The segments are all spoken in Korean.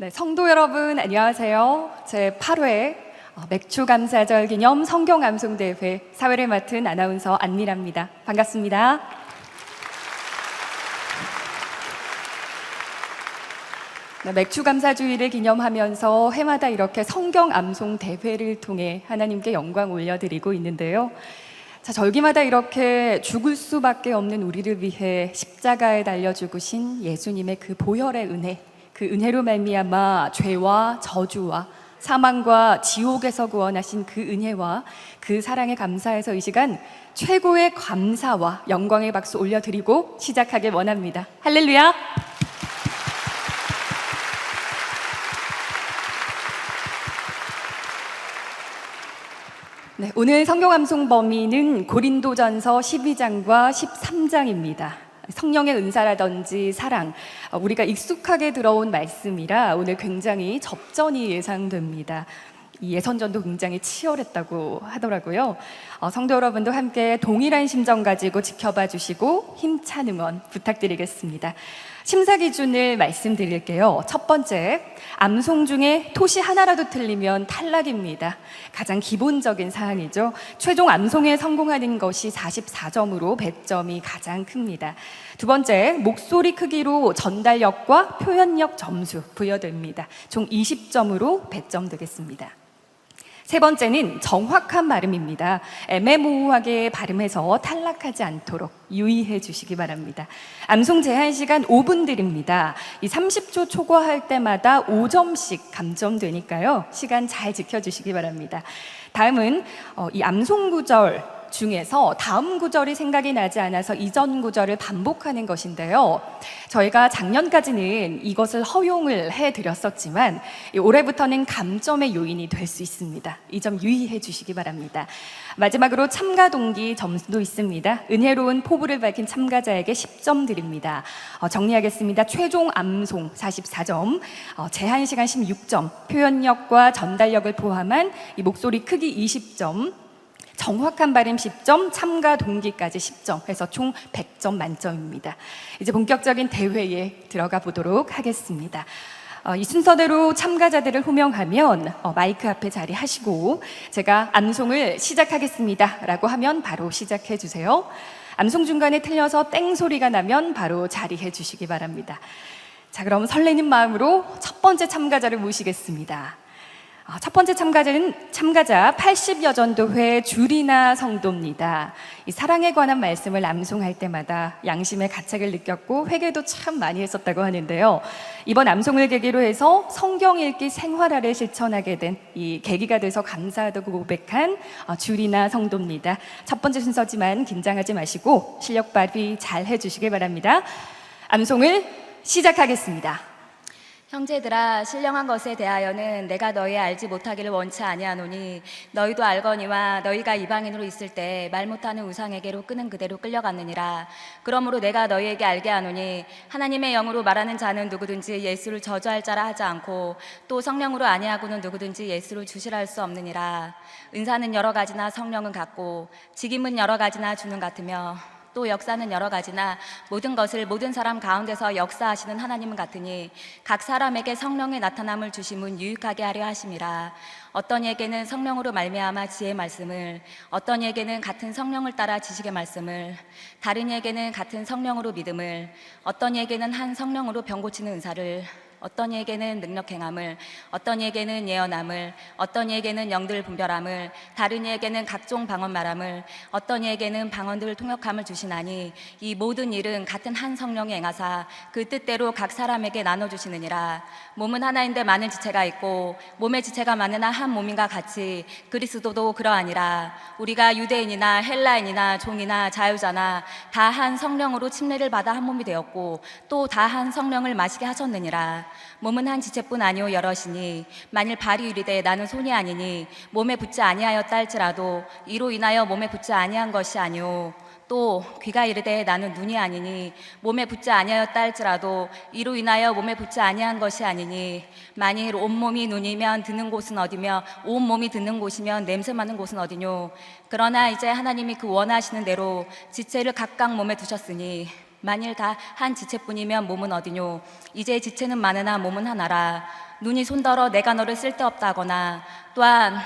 네, 성도 여러분 안녕하세요. 제 8회 맥주감사절 기념 성경암송대회 사회를 맡은 아나운서 안미라입니다. 반갑습니다. 네, 맥주감사주의를 기념하면서 해마다 이렇게 성경암송대회를 통해 하나님께 영광 올려드리고 있는데요. 자, 절기마다 이렇게 죽을 수밖에 없는 우리를 위해 십자가에 달려 죽으신 예수님의 그 보혈의 은혜, 그 은혜로 말미암아 죄와 저주와 사망과 지옥에서 구원하신 그 은혜와 그 사랑에 감사해서 이 시간 최고의 감사와 영광의 박수 올려드리고 시작하길 원합니다. 할렐루야! 네, 오늘 성경암송 범위는 고린도전서 12장과 13장입니다. 성령의 은사라든지 사랑, 우리가 익숙하게 들어온 말씀이라 오늘 굉장히 접전이 예상됩니다. 이 예선전도 굉장히 치열했다고 하더라고요. 성도 여러분도 함께 동일한 심정 가지고 지켜봐 주시고 힘찬 응원 부탁드리겠습니다. 심사 기준을 말씀드릴게요. 첫 번째, 암송 중에 토시 하나라도 틀리면 탈락입니다. 가장 기본적인 사항이죠. 최종 암송에 성공하는 것이 44점으로 배점이 가장 큽니다. 두 번째, 목소리 크기로 전달력과 표현력 점수 부여됩니다. 총 20점으로 배점되겠습니다. 세 번째는 정확한 발음입니다. 애매모호하게 발음해서 탈락하지 않도록 유의해 주시기 바랍니다. 암송 제한 시간 5분 드립니다. 이 30초 초과할 때마다 5점씩 감점되니까요. 시간 잘 지켜주시기 바랍니다. 다음은 이 암송 구절 중에서 다음 구절이 생각이 나지 않아서 이전 구절을 반복하는 것인데요. 저희가 작년까지는 이것을 허용을 해드렸었지만 올해부터는 감점의 요인이 될 수 있습니다. 이 점 유의해 주시기 바랍니다. 마지막으로 참가 동기 점수도 있습니다. 은혜로운 포부를 밝힌 참가자에게 10점 드립니다. 정리하겠습니다. 최종 암송 44점, 제한 시간 16점, 표현력과 전달력을 포함한 이 목소리 크기 20점, 정확한 발음 10점, 참가 동기까지 10점 해서 총 100점 만점입니다. 이제 본격적인 대회에 들어가 보도록 하겠습니다. 이 순서대로 참가자들을 호명하면 마이크 앞에 자리하시고 제가 암송을 시작하겠습니다 라고 하면 바로 시작해 주세요. 암송 중간에 틀려서 땡 소리가 나면 바로 자리해 주시기 바랍니다. 자, 그럼 설레는 마음으로 첫 번째 참가자를 모시겠습니다. 첫 번째 참가자 80여전도회 주리나 성도입니다. 이 사랑에 관한 말씀을 암송할 때마다 양심의 가책을 느꼈고 회개도 참 많이 했었다고 하는데요. 이번 암송을 계기로 해서 성경 읽기 생활화를 실천하게 된 이 계기가 돼서 감사하다고 고백한 주리나 성도입니다. 첫 번째 순서지만 긴장하지 마시고 실력 발휘 잘 해주시기 바랍니다. 암송을 시작하겠습니다. 형제들아, 신령한 것에 대하여는 내가 너희 알지 못하기를 원치 아니하노니 너희도 알거니와 너희가 이방인으로 있을 때 말 못하는 우상에게로 끄는 그대로 끌려갔느니라. 그러므로 내가 너희에게 알게 하노니 하나님의 영으로 말하는 자는 누구든지 예수를 저주할 자라 하지 않고 또 성령으로 아니하고는 누구든지 예수를 주시라 할 수 없느니라. 은사는 여러 가지나 성령은 같고 직임은 여러 가지나 주는 같으며 또 역사는 여러 가지나 모든 것을 모든 사람 가운데서 역사하시는 하나님은 같으니 각 사람에게 성령의 나타남을 주심은 유익하게 하려 하심이라. 어떤 이에게는 성령으로 말미암아 지혜의 말씀을, 어떤 이에게는 같은 성령을 따라 지식의 말씀을, 다른 이에게는 같은 성령으로 믿음을, 어떤 이에게는 한 성령으로 병 고치는 은사를, 어떤 이에게는 능력 행함을, 어떤 이에게는 예언함을, 어떤 이에게는 영들 분별함을, 다른 이에게는 각종 방언 말함을, 어떤 이에게는 방언들 통역함을 주시나니 이 모든 일은 같은 한 성령이 행하사 그 뜻대로 각 사람에게 나눠주시느니라. 몸은 하나인데 많은 지체가 있고 몸의 지체가 많으나 한 몸인가 같이 그리스도도 그러하니라. 우리가 유대인이나 헬라인이나 종이나 자유자나 다 한 성령으로 침례를 받아 한 몸이 되었고 또 다 한 성령을 마시게 하셨느니라. 몸은 한 지체뿐 아니오 여럿이니 만일 발이 이르되 나는 손이 아니니 몸에 붙지 아니하였다 할지라도 이로 인하여 몸에 붙지 아니한 것이 아니오. 또 귀가 이르되 나는 눈이 아니니 몸에 붙지 아니하였다 할지라도 이로 인하여 몸에 붙지 아니한 것이 아니니 만일 온몸이 눈이면 듣는 곳은 어디며 온몸이 듣는 곳이면 냄새 맡는 곳은 어디뇨. 그러나 이제 하나님이 그 원하시는 대로 지체를 각각 몸에 두셨으니 만일 다 한 지체뿐이면 몸은 어디뇨? 이제 지체는 많으나 몸은 하나라. 눈이 손더러 내가 너를 쓸데없다 하거나 또한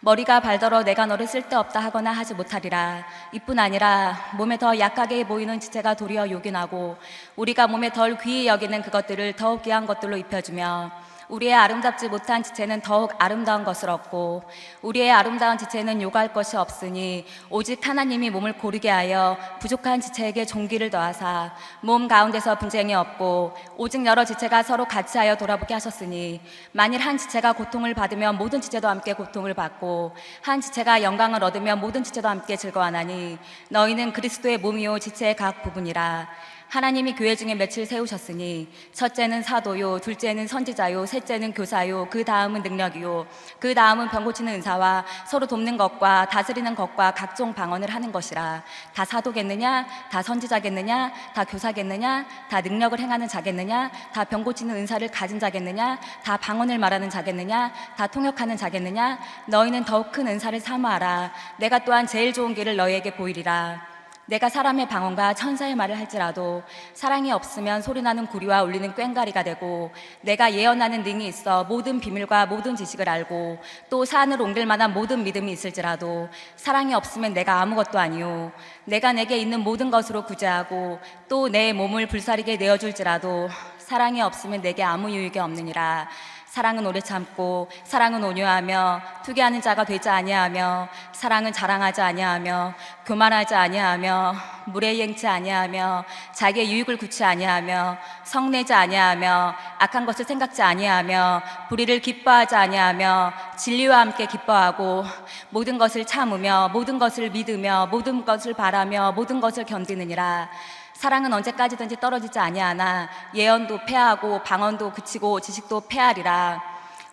머리가 발더러 내가 너를 쓸데없다 하거나 하지 못하리라. 이뿐 아니라 몸에 더 약하게 보이는 지체가 도리어 요긴하고 우리가 몸에 덜 귀히 여기는 그것들을 더욱 귀한 것들로 입혀주며 우리의 아름답지 못한 지체는 더욱 아름다운 것을 얻고 우리의 아름다운 지체는 요구할 것이 없으니 오직 하나님이 몸을 고르게 하여 부족한 지체에게 종기를 더하사 몸 가운데서 분쟁이 없고 오직 여러 지체가 서로 같이 하여 돌아보게 하셨으니 만일 한 지체가 고통을 받으면 모든 지체도 함께 고통을 받고 한 지체가 영광을 얻으면 모든 지체도 함께 즐거워하나니 너희는 그리스도의 몸이요 지체의 각 부분이라. 하나님이 교회 중에 며칠 세우셨으니 첫째는 사도요, 둘째는 선지자요, 셋째는 교사요, 그 다음은 능력이요, 그 다음은 병 고치는 은사와 서로 돕는 것과 다스리는 것과 각종 방언을 하는 것이라. 다 사도겠느냐? 다 선지자겠느냐? 다 교사겠느냐? 다 능력을 행하는 자겠느냐? 다 병 고치는 은사를 가진 자겠느냐? 다 방언을 말하는 자겠느냐? 다 통역하는 자겠느냐? 너희는 더욱 큰 은사를 사모하라. 내가 또한 제일 좋은 길을 너희에게 보이리라. 내가 사람의 방언과 천사의 말을 할지라도 사랑이 없으면 소리나는 구리와 울리는 꽹과리가 되고 내가 예언하는 능이 있어 모든 비밀과 모든 지식을 알고 또 산을 옮길 만한 모든 믿음이 있을지라도 사랑이 없으면 내가 아무것도 아니요 내가 내게 있는 모든 것으로 구제하고 또 내 몸을 불사르게 내어줄지라도 사랑이 없으면 내게 아무 유익이 없느니라. 사랑은 오래 참고 사랑은 온유하며 투기하는 자가 되지 아니하며 사랑은 자랑하지 아니하며 교만하지 아니하며 물에 행치 아니하며 자기의 유익을 구치 아니하며 성내지 아니하며 악한 것을 생각지 아니하며 불의를 기뻐하지 아니하며 진리와 함께 기뻐하고 모든 것을 참으며 모든 것을 믿으며 모든 것을 바라며 모든 것을 견디느니라. 사랑은 언제까지든지 떨어지지 아니하나 예언도 패하고 방언도 그치고 지식도 패하리라.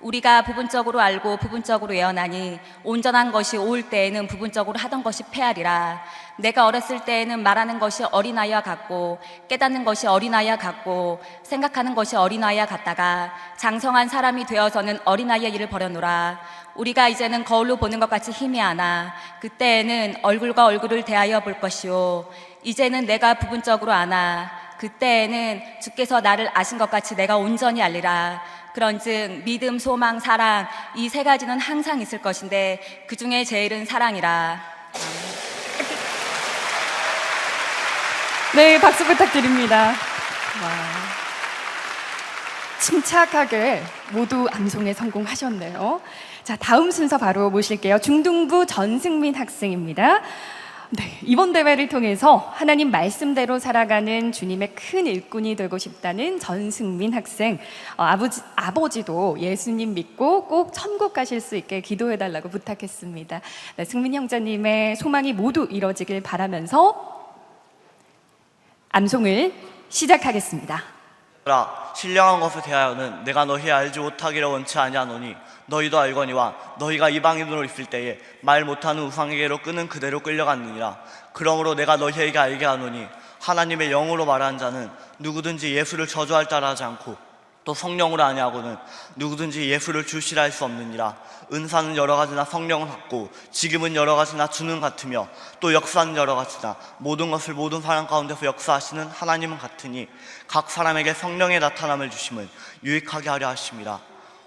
우리가 부분적으로 알고 부분적으로 예언하니 온전한 것이 올 때에는 부분적으로 하던 것이 패하리라. 내가 어렸을 때에는 말하는 것이 어린아이와 같고 깨닫는 것이 어린아이와 같고 생각하는 것이 어린아이와 같다가 장성한 사람이 되어서는 어린아이의 일을 버려놓으라. 우리가 이제는 거울로 보는 것 같이 희미하나 그때에는 얼굴과 얼굴을 대하여 볼 것이요 이제는 내가 부분적으로 아나 그때에는 주께서 나를 아신 것 같이 내가 온전히 알리라. 그런즉 믿음, 소망, 사랑 이 세 가지는 항상 있을 것인데 그 중에 제일은 사랑이라. 네, 박수 부탁드립니다. 와. 침착하게 모두 암송에 성공하셨네요. 자, 다음 순서 바로 모실게요. 중등부 전승민 학생입니다. 네, 이번 대회를 통해서 하나님 말씀대로 살아가는 주님의 큰 일꾼이 되고 싶다는 전승민 학생. 아버지도 예수님 믿고 꼭 천국 가실 수 있게 기도해달라고 부탁했습니다. 네, 승민 형제님의 소망이 모두 이뤄지길 바라면서 암송을 시작하겠습니다. 신령한 것에 대하여는 내가 너희 알지 못하기를 원치 아니하노니 너희도 알거니와 너희가 이방인으로 있을 때에 말 못하는 우상에게로 끄는 그대로 끌려갔느니라. 그러므로 내가 너희에게 알게 하노니 하나님의 영으로 말하는 자는 누구든지 예수를 저주할 따라 하지 않고 또 성령으로 아니하고는 누구든지 예수를 주시라 할 수 없느니라. 은사는 여러 가지나 성령은 같고 지금은 여러 가지나 주는 같으며 또 역사는 여러 가지나 모든 것을 모든 사람 가운데서 역사하시는 하나님은 같으니 각 사람에게 성령의 나타남을 주심은 유익하게 하려 하심이라.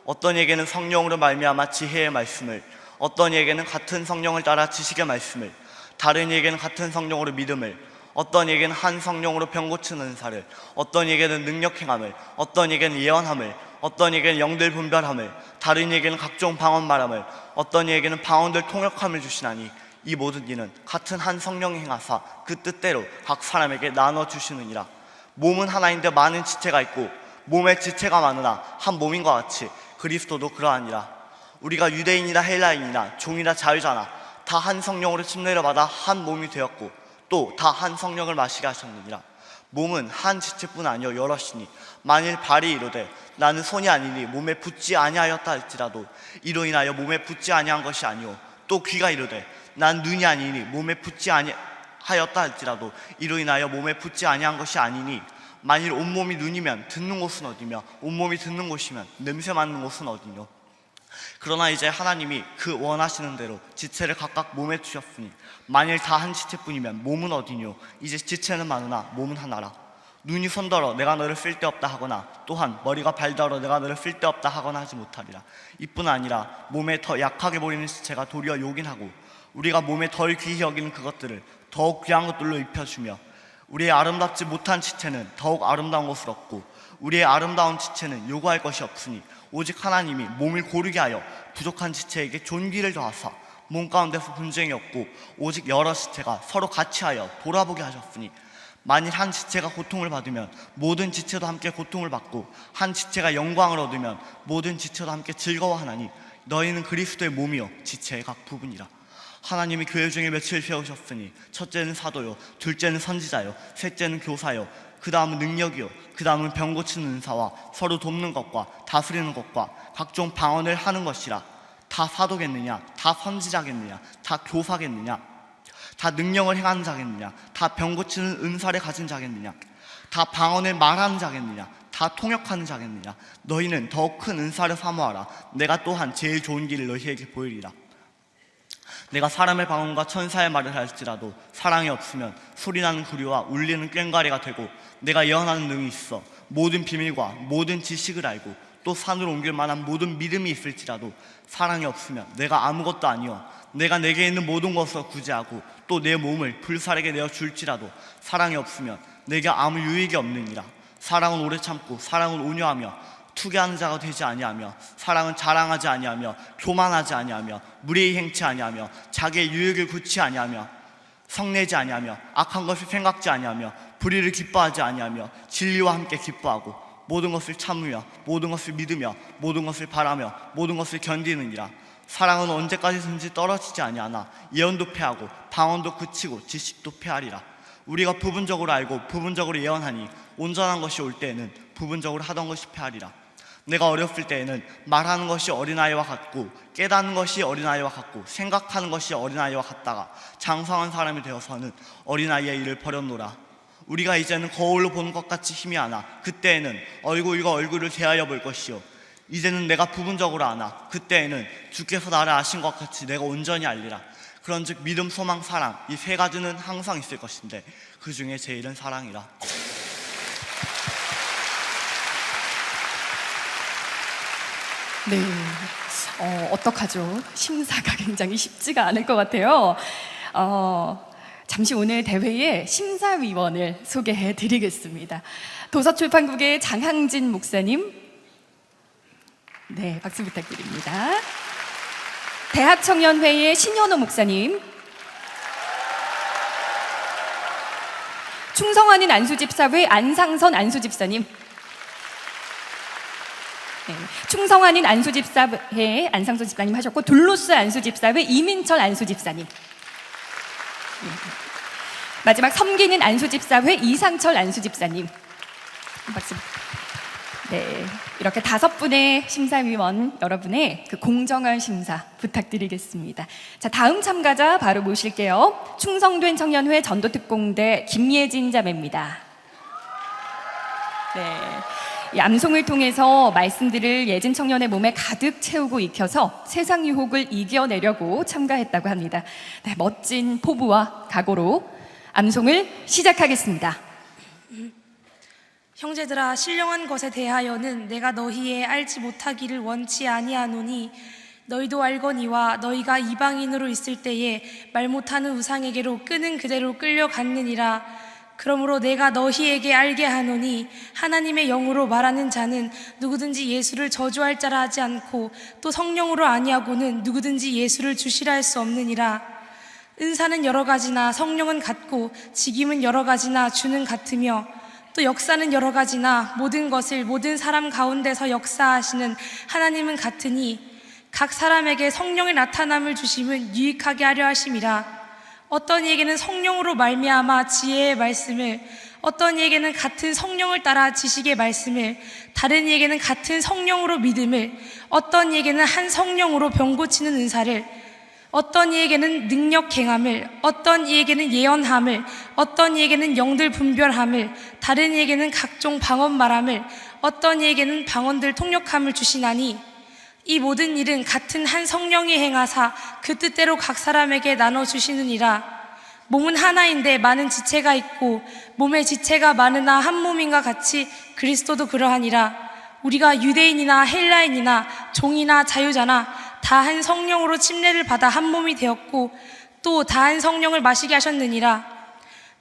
어떤 이에게는 성령으로 말미암아 지혜의 말씀을, 어떤 이에게는 같은 성령을 따라 지식의 말씀을, 다른 이에게는 같은 성령으로 믿음을, 어떤 이에게는 한 성령으로 병 고치는 은사를, 어떤 이에게는 능력 행함을, 어떤 이에게는 예언함을, 어떤 이에게는 영들 분별함을, 다른 이에게는 각종 방언 말함을, 어떤 이에게는 방언들 통역함을 주시나니 이 모든 이는 같은 한 성령이 행하사 그 뜻대로 각 사람에게 나눠 주시느니라. 몸은 하나인데 많은 지체가 있고 몸에 지체가 많으나 한 몸인 것 같이 그리스도도 그러하니라. 우리가 유대인이나 헬라인이나 종이나 자유자나 다 한 성령으로 침례를 받아 한 몸이 되었고 또 다 한 성령을 마시게 하셨느니라. 몸은 한 지체뿐 아니요 여럿이니 만일 발이 이르되 나는 손이 아니니 몸에 붙지 아니하였다 할지라도 이로 인하여 몸에 붙지 아니한 것이 아니요 또 귀가 이르되 난 눈이 아니니 몸에 붙지 아니하였다 할지라도 이로 인하여 몸에 붙지 아니한 것이 아니니 만일 온몸이 눈이면 듣는 곳은 어디며 온몸이 듣는 곳이면 냄새 맡는 곳은 어디뇨. 그러나 이제 하나님이 그 원하시는 대로 지체를 각각 몸에 주셨으니 만일 다 한 지체뿐이면 몸은 어디뇨? 이제 지체는 많으나 몸은 하나라. 눈이 손더러 내가 너를 쓸데없다 하거나 또한 머리가 발더러 내가 너를 쓸데없다 하거나 하지 못하리라. 이뿐 아니라 몸에 더 약하게 보이는 지체가 도리어 요긴하고 우리가 몸에 덜 귀히 여기는 그것들을 더욱 귀한 것들로 입혀주며 우리의 아름답지 못한 지체는 더욱 아름다운 것을 얻고 우리의 아름다운 지체는 요구할 것이 없으니 오직 하나님이 몸을 고르게 하여 부족한 지체에게 존귀를 더하사 몸 가운데서 분쟁이 없고 오직 여러 지체가 서로 같이 하여 돌아보게 하셨으니 만일 한 지체가 고통을 받으면 모든 지체도 함께 고통을 받고 한 지체가 영광을 얻으면 모든 지체도 함께 즐거워하나니 너희는 그리스도의 몸이요 지체의 각 부분이라. 하나님이 교회 중에 몇을 세우셨으니 첫째는 사도요, 둘째는 선지자요, 셋째는 교사요, 그 다음은 능력이요, 그 다음은 병 고치는 은사와 서로 돕는 것과 다스리는 것과 각종 방언을 하는 것이라. 다 사도겠느냐? 다 선지자겠느냐? 다 교사겠느냐? 다 능력을 행하는 자겠느냐? 다 병 고치는 은사를 가진 자겠느냐? 다 방언을 말하는 자겠느냐? 다 통역하는 자겠느냐? 너희는 더 큰 은사를 사모하라. 내가 또한 제일 좋은 길을 너희에게 보이리라. 내가 사람의 방언과 천사의 말을 할지라도 사랑이 없으면 소리나는 구리와 울리는 꽹과리가 되고 내가 예언하는 능이 있어 모든 비밀과 모든 지식을 알고 또 산을 옮길 만한 모든 믿음이 있을지라도 사랑이 없으면 내가 아무것도 아니요 내가 내게 있는 모든 것을 구제하고 또 내 몸을 불살에게 내어 줄지라도 사랑이 없으면 내게 아무 유익이 없느니라. 사랑은 오래 참고 사랑은 온유하며 투기하는 자가 되지 아니하며 사랑은 자랑하지 아니하며 교만하지 아니하며 무례히 행치 아니하며 자기의 유익을 굳지 아니하며 성내지 아니하며 악한 것을 생각지 아니하며 불의를 기뻐하지 아니하며 진리와 함께 기뻐하고 모든 것을 참으며 모든 것을 믿으며 모든 것을 바라며 모든 것을 견디느니라. 사랑은 언제까지든지 떨어지지 아니하나 예언도 패하고 방언도 그치고 지식도 패하리라. 우리가 부분적으로 알고 부분적으로 예언하니 온전한 것이 올 때에는 부분적으로 하던 것이 패하리라. 내가 어렸을 때에는 말하는 것이 어린아이와 같고 깨닫는 것이 어린아이와 같고 생각하는 것이 어린아이와 같다가 장성한 사람이 되어서는 어린아이의 일을 버렸노라. 우리가 이제는 거울로 보는 것 같이 희미하나 그때에는 얼굴과 얼굴을 대하여 볼 것이요 이제는 내가 부분적으로 아나 그때에는 주께서 나를 아신 것 같이 내가 온전히 알리라. 그런즉 믿음, 소망, 사랑 이 세 가지는 항상 있을 것인데 그 중에 제일은 사랑이라. 네, 어떡하죠? 심사가 굉장히 쉽지가 않을 것 같아요. 잠시 오늘 대회의 심사위원을 소개해 드리겠습니다. 도서출판국의 장항진 목사님, 네, 박수 부탁드립니다. 대학청년회의 신현호 목사님, 충성하는 안수집사회 안상선 안수집사님, 네, 충성하는 안수집사회 안상선 집사님 하셨고 둘로스 안수집사회 이민철 안수집사님, 네. 마지막 섬기는 안수집사회 이상철 안수집사님. 박수. 네, 이렇게 5분의 심사위원 여러분의 그 공정한 심사 부탁드리겠습니다. 자, 다음 참가자 바로 모실게요. 충성된 청년회 전도특공대 김예진 자매입니다. 네, 이 암송을 통해서 말씀들을 예진 청년의 몸에 가득 채우고 익혀서 세상 유혹을 이겨내려고 참가했다고 합니다. 네, 멋진 포부와 각오로 암송을 시작하겠습니다. 형제들아 신령한 것에 대하여는 내가 너희의 알지 못하기를 원치 아니하노니 너희도 알거니와 너희가 이방인으로 있을 때에 말 못하는 우상에게로 끄는 그대로 끌려갔느니라. 그러므로 내가 너희에게 알게 하노니 하나님의 영으로 말하는 자는 누구든지 예수를 저주할 자라 하지 않고 또 성령으로 아니하고는 누구든지 예수를 주시라 할 수 없느니라. 은사는 여러 가지나 성령은 같고 직임은 여러 가지나 주는 같으며 또 역사는 여러 가지나 모든 것을 모든 사람 가운데서 역사하시는 하나님은 같으니 각 사람에게 성령의 나타남을 주심은 유익하게 하려 하심이라. 어떤 이에게는 성령으로 말미암아 지혜의 말씀을, 어떤 이에게는 같은 성령을 따라 지식의 말씀을, 다른 이에게는 같은 성령으로 믿음을, 어떤 이에게는 한 성령으로 병 고치는 은사를, 어떤 이에게는 능력 행함을, 어떤 이에게는 예언함을, 어떤 이에게는 영들 분별함을, 다른 이에게는 각종 방언 말함을, 어떤 이에게는 방언들 통역함을 주시나니 이 모든 일은 같은 한 성령이 행하사 그 뜻대로 각 사람에게 나눠주시느니라. 몸은 하나인데 많은 지체가 있고 몸의 지체가 많으나 한 몸인가 같이 그리스도도 그러하니라. 우리가 유대인이나 헬라인이나 종이나 자유자나 다 한 성령으로 침례를 받아 한 몸이 되었고 또 다 한 성령을 마시게 하셨느니라.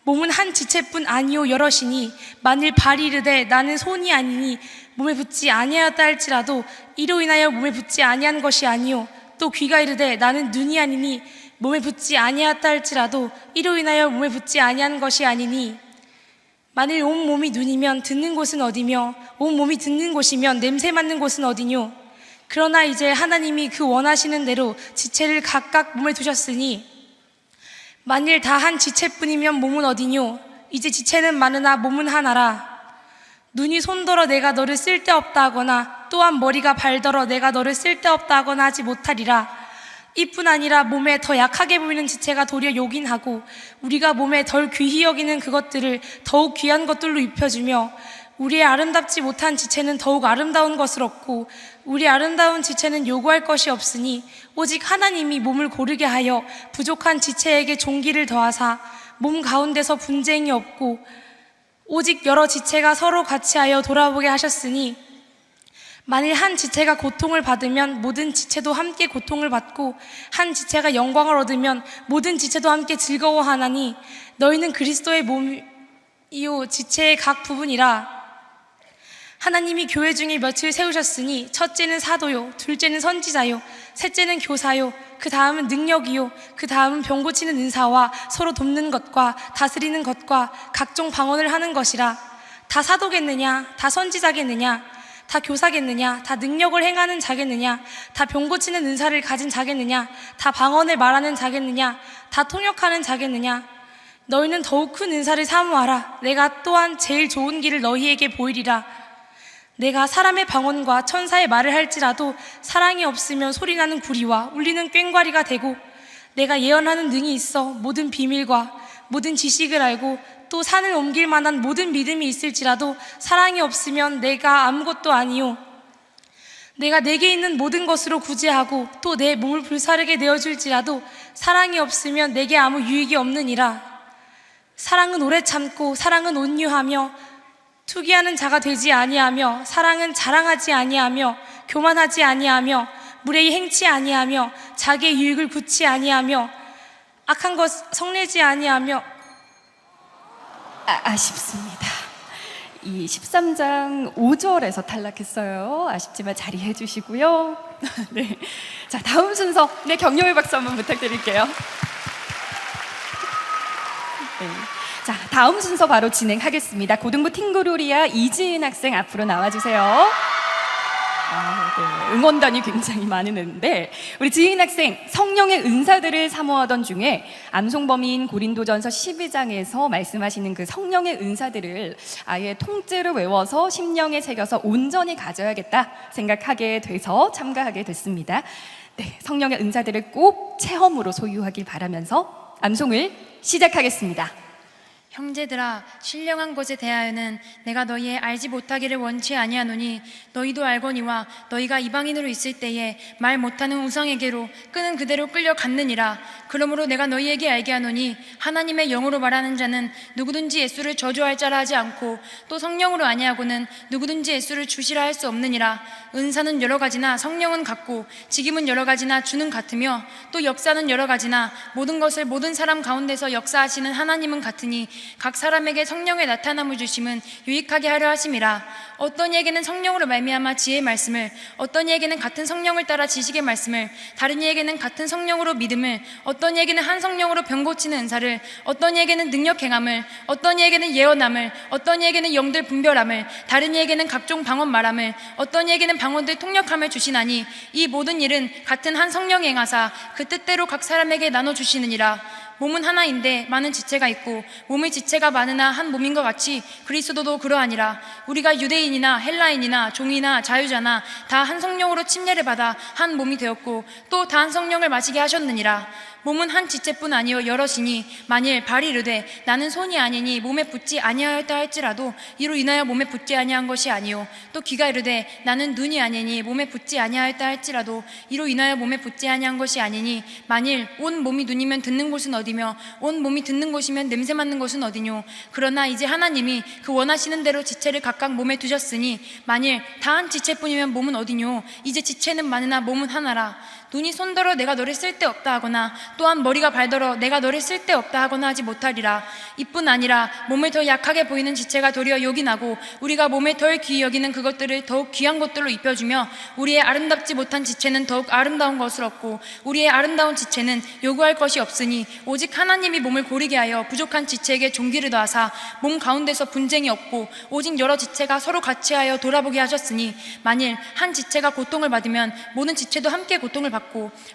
몸은 한 지체뿐 아니요 여럿이니 만일 발이 이르되 나는 손이 아니니 몸에 붙지 아니하였다 할지라도 이로 인하여 몸에 붙지 아니한 것이 아니요 또 귀가 이르되 나는 눈이 아니니 몸에 붙지 아니하였다 할지라도 이로 인하여 몸에 붙지 아니한 것이 아니니 만일 온 몸이 눈이면 듣는 곳은 어디며 온 몸이 듣는 곳이면 냄새 맡는 곳은 어디뇨. 그러나 이제 하나님이 그 원하시는 대로 지체를 각각 몸에 두셨으니 만일 다 한 지체뿐이면 몸은 어디뇨. 이제 지체는 많으나 몸은 하나라. 눈이 손더러 내가 너를 쓸데없다 하거나 또한 머리가 발더러 내가 너를 쓸데없다 하거나 하지 못하리라. 이뿐 아니라 몸에 더 약하게 보이는 지체가 도리어 요긴하고 우리가 몸에 덜 귀히 여기는 그것들을 더욱 귀한 것들로 입혀주며 우리의 아름답지 못한 지체는 더욱 아름다운 것을 얻고 우리 아름다운 지체는 요구할 것이 없으니 오직 하나님이 몸을 고르게 하여 부족한 지체에게 종기를 더하사 몸 가운데서 분쟁이 없고 오직 여러 지체가 서로 같이하여 돌아보게 하셨으니 만일 한 지체가 고통을 받으면 모든 지체도 함께 고통을 받고 한 지체가 영광을 얻으면 모든 지체도 함께 즐거워하나니 너희는 그리스도의 몸이요 지체의 각 부분이라. 하나님이 교회 중에 며칠 세우셨으니 첫째는 사도요 둘째는 선지자요 셋째는 교사요 그 다음은 능력이요 그 다음은 병 고치는 은사와 서로 돕는 것과 다스리는 것과 각종 방언을 하는 것이라. 다 사도겠느냐 다 선지자겠느냐 다 교사겠느냐 다 능력을 행하는 자겠느냐 다 병 고치는 은사를 가진 자겠느냐 다 방언을 말하는 자겠느냐 다 통역하는 자겠느냐. 너희는 더욱 큰 은사를 사모하라. 내가 또한 제일 좋은 길을 너희에게 보이리라. 내가 사람의 방언과 천사의 말을 할지라도 사랑이 없으면 소리나는 구리와 울리는 꽹과리가 되고 내가 예언하는 능이 있어 모든 비밀과 모든 지식을 알고 또 산을 옮길 만한 모든 믿음이 있을지라도 사랑이 없으면 내가 아무것도 아니요. 내가 내게 있는 모든 것으로 구제하고 또 내 몸을 불사르게 내어줄지라도 사랑이 없으면 내게 아무 유익이 없느니라. 사랑은 오래 참고 사랑은 온유하며 투기하는 자가 되지 아니하며 사랑은 자랑하지 아니하며 교만하지 아니하며 무례히 행치 아니하며 자기의 유익을 굳지 아니하며 악한 것 성내지 아니하며. 아쉽습니다. 이 13장 5절에서 탈락했어요. 아쉽지만 자리해 주시고요. 네. 자, 다음 순서. 네, 격려의 박수 한번 부탁드릴게요. 네. 자, 다음 순서 바로 진행하겠습니다. 고등부 팅그루리아 이지은 학생 앞으로 나와주세요. 네. 응원단이 굉장히 많은데 우리 지인 학생 성령의 은사들을 사모하던 중에 암송범인 고린도전서 12장에서 말씀하시는 그 성령의 은사들을 아예 통째로 외워서 심령에 새겨서 온전히 가져야겠다 생각하게 돼서 참가하게 됐습니다. 네, 성령의 은사들을 꼭 체험으로 소유하길 바라면서 암송을 시작하겠습니다. 형제들아 신령한 것에 대하여는 내가 너희의 알지 못하기를 원치 아니하노니 너희도 알거니와 너희가 이방인으로 있을 때에 말 못하는 우상에게로 끄는 그대로 끌려갔느니라. 그러므로 내가 너희에게 알게 하노니 하나님의 영으로 말하는 자는 누구든지 예수를 저주할 자라 하지 않고 또 성령으로 아니하고는 누구든지 예수를 주시라 할 수 없느니라. 은사는 여러 가지나 성령은 같고 직임은 여러 가지나 주는 같으며 또 역사는 여러 가지나 모든 것을 모든 사람 가운데서 역사하시는 하나님은 같으니 각 사람에게 성령의 나타남을 주심은 유익하게 하려 하심이라. 어떤 이에게는 성령으로 말미암아 지혜의 말씀을, 어떤 이에게는 같은 성령을 따라 지식의 말씀을, 다른 이에게는 같은 성령으로 믿음을, 어떤 이에게는 한 성령으로 병 고치는 은사를, 어떤 이에게는 능력 행함을, 어떤 이에게는 예언함을, 어떤 이에게는 영들 분별함을, 다른 이에게는 각종 방언 말함을, 어떤 이에게는 방언들 통역함을 주시나니 이 모든 일은 같은 한 성령이 행하사 그 뜻대로 각 사람에게 나눠 주시느니라. 몸은 하나인데 많은 지체가 있고 몸의 지체가 많으나 한 몸인 것 같이 그리스도도 그러하니라. 우리가 유대인이나 헬라인이나 종이나 자유자나 다 한 성령으로 침례를 받아 한 몸이 되었고 또 다 한 성령을 마시게 하셨느니라. 몸은 한 지체뿐 아니요 여럿이니 만일 발이 이르되 나는 손이 아니니 몸에 붙지 아니하였다 할지라도 이로 인하여 몸에 붙지 아니한 것이 아니요 또 귀가 이르되 나는 눈이 아니니 몸에 붙지 아니하였다 할지라도 이로 인하여 몸에 붙지 아니한 것이 아니니 만일 온 몸이 눈이면 듣는 곳은 어디며 온 몸이 듣는 곳이면 냄새 맡는 곳은 어디뇨 그러나 이제 하나님이 그 원하시는 대로 지체를 각각 몸에 두셨으니 만일 다 한 지체뿐이면 몸은 어디뇨 이제 지체는 많으나 몸은 하나라 눈이 손더러 내가 너를 쓸데없다 하거나 또한 머리가 발더러 내가 너를 쓸데없다 하거나 하지 못하리라. 이뿐 아니라 몸을 더 약하게 보이는 지체가 도리어 욕이 나고 우리가 몸에 덜 귀히 여기는 그것들을 더욱 귀한 것들로 입혀주며 우리의 아름답지 못한 지체는 더욱 아름다운 것을 얻고 우리의 아름다운 지체는 요구할 것이 없으니 오직 하나님이 몸을 고리게 하여 부족한 지체에게 종기를 더하사 몸 가운데서 분쟁이 없고 오직 여러 지체가 서로 같이하여 돌아보게 하셨으니 만일 한 지체가 고통을 받으면 모든 지체도 함께 고통을 받고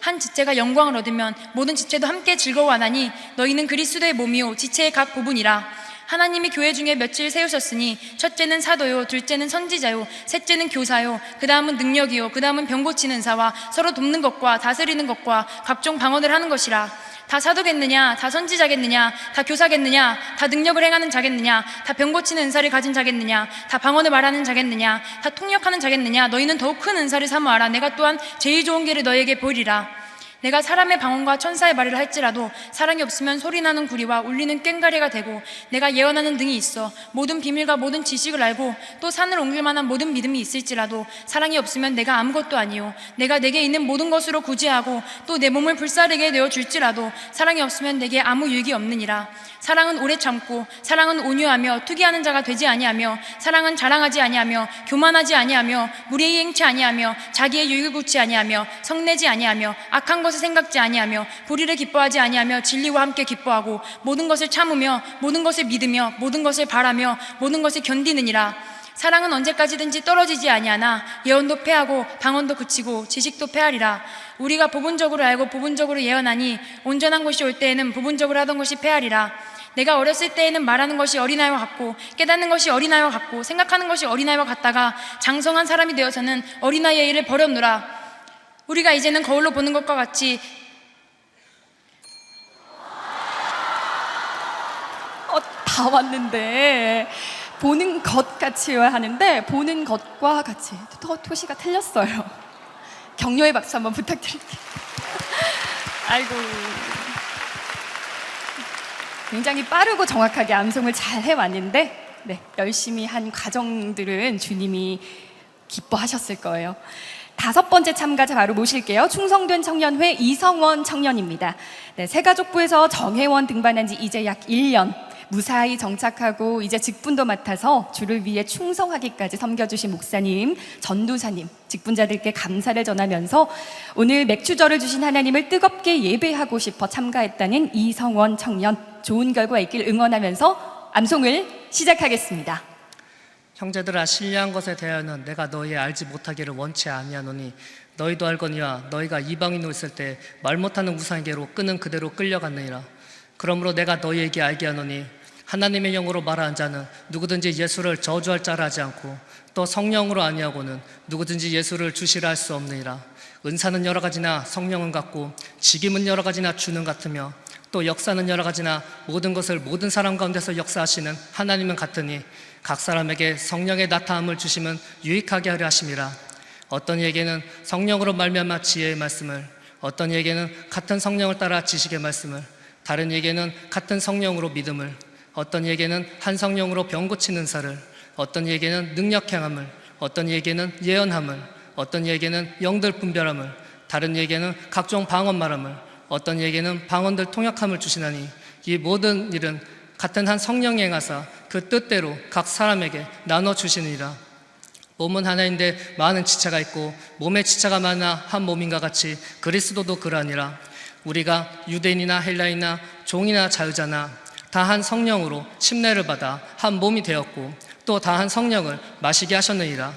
한 지체가 영광을 얻으면 모든 지체도 함께 즐거워하나니 너희는 그리스도의 몸이요 지체의 각 부분이라. 하나님이 교회 중에 며칠 세우셨으니 첫째는 사도요 둘째는 선지자요 셋째는 교사요 그 다음은 능력이요 그 다음은 병 고치는 은사와 서로 돕는 것과 다스리는 것과 각종 방언을 하는 것이라. 다 사도겠느냐 다 선지자겠느냐 다 교사겠느냐 다 능력을 행하는 자겠느냐 다 병 고치는 은사를 가진 자겠느냐 다 방언을 말하는 자겠느냐 다 통역하는 자겠느냐 너희는 더욱 큰 은사를 사모하라. 내가 또한 제일 좋은 길을 너희에게 보이리라. 내가 사람의 방언과 천사의 말을 할지라도 사랑이 없으면 소리나는 구리와 울리는 꽹과리가 되고 내가 예언하는 등이 있어 모든 비밀과 모든 지식을 알고 또 산을 옮길 만한 모든 믿음이 있을지라도 사랑이 없으면 내가 아무것도 아니요 내가 내게 있는 모든 것으로 구제하고 또 내 몸을 불사르게 내어줄지라도 사랑이 없으면 내게 아무 유익이 없느니라. 사랑은 오래 참고 사랑은 온유하며 투기하는 자가 되지 아니하며 사랑은 자랑하지 아니하며 교만하지 아니하며 무례히 행치 아니하며 자기의 유익을 굳지 아니하며 성내지 아니하며 악한 것을 생각지 아니하며 불의를 기뻐하지 아니하며 진리와 함께 기뻐하고 모든 것을 참으며 모든 것을 믿으며 모든 것을 바라며 모든 것을 견디느니라. 사랑은 언제까지든지 떨어지지 아니하나 예언도 패하고 방언도 그치고 지식도 패하리라. 우리가 부분적으로 알고 부분적으로 예언하니 온전한 것이 올 때에는 부분적으로 하던 것이 패하리라. 내가 어렸을 때에는 말하는 것이 어린아이와 같고 깨닫는 것이 어린아이와 같고 생각하는 것이 어린아이와 같다가 장성한 사람이 되어서는 어린아이의 일을 버렸노라. 우리가 이제는 거울로 보는 것과 같이 다 왔는데 보는 것 같이여야 하는데 보는 것과 같이 토시가 틀렸어요. 격려의 박수 한번 부탁드릴게요. 아이고, 굉장히 빠르고 정확하게 암송을 잘 해왔는데 네, 열심히 한 과정들은 주님이 기뻐하셨을 거예요. 5번째 참가자 바로 모실게요. 충성된 청년회 이성원 청년입니다. 네, 새가족부에서 정회원 등반한 지 이제 약 1년. 무사히 정착하고 이제 직분도 맡아서 주를 위해 충성하기까지 섬겨주신 목사님, 전도사님, 직분자들께 감사를 전하면서 오늘 맥주절을 주신 하나님을 뜨겁게 예배하고 싶어 참가했다는 이성원 청년, 좋은 결과 있길 응원하면서 암송을 시작하겠습니다. 형제들아, 신뢰한 것에 대하여는 내가 너희 알지 못하기를 원치 아니하노니 너희도 알거니와 너희가 이방인으로 있을 때 말 못하는 우상에게로 끄는 그대로 끌려갔느니라. 그러므로 내가 너희에게 알게 하노니 하나님의 영으로 말하는 자는 누구든지 예수를 저주할 자라 하지 않고 또 성령으로 아니하고는 누구든지 예수를 주시라 할 수 없느니라. 은사는 여러 가지나 성령은 같고 직임은 여러 가지나 주는 같으며 또 역사는 여러 가지나 모든 것을 모든 사람 가운데서 역사하시는 하나님은 같으니 각 사람에게 성령의 나타남을 주심은 유익하게 하려 하심이라. 어떤 이에게는 성령으로 말미암아 지혜의 말씀을, 어떤 이에게는 같은 성령을 따라 지식의 말씀을, 다른 이에게는 같은 성령으로 믿음을, 어떤 이에게는 한 성령으로 병 고치는 사를, 어떤 이에게는 능력 행함을, 어떤 이에게는 예언함을, 어떤 이에게는 영들 분별함을, 다른 이에게는 각종 방언 말함을, 어떤 이에게는 방언들 통역함을 주시나니 이 모든 일은 같은 한 성령이 행하사 그 뜻대로 각 사람에게 나눠 주시느니라. 몸은 하나인데 많은 지체가 있고 몸의 지체가 많아 한 몸인가 같이 그리스도도 그러하니라. 우리가 유대인이나 헬라인이나 종이나 자유자나 다 한 성령으로 침례를 받아 한 몸이 되었고 또 다 한 성령을 마시게 하셨느니라.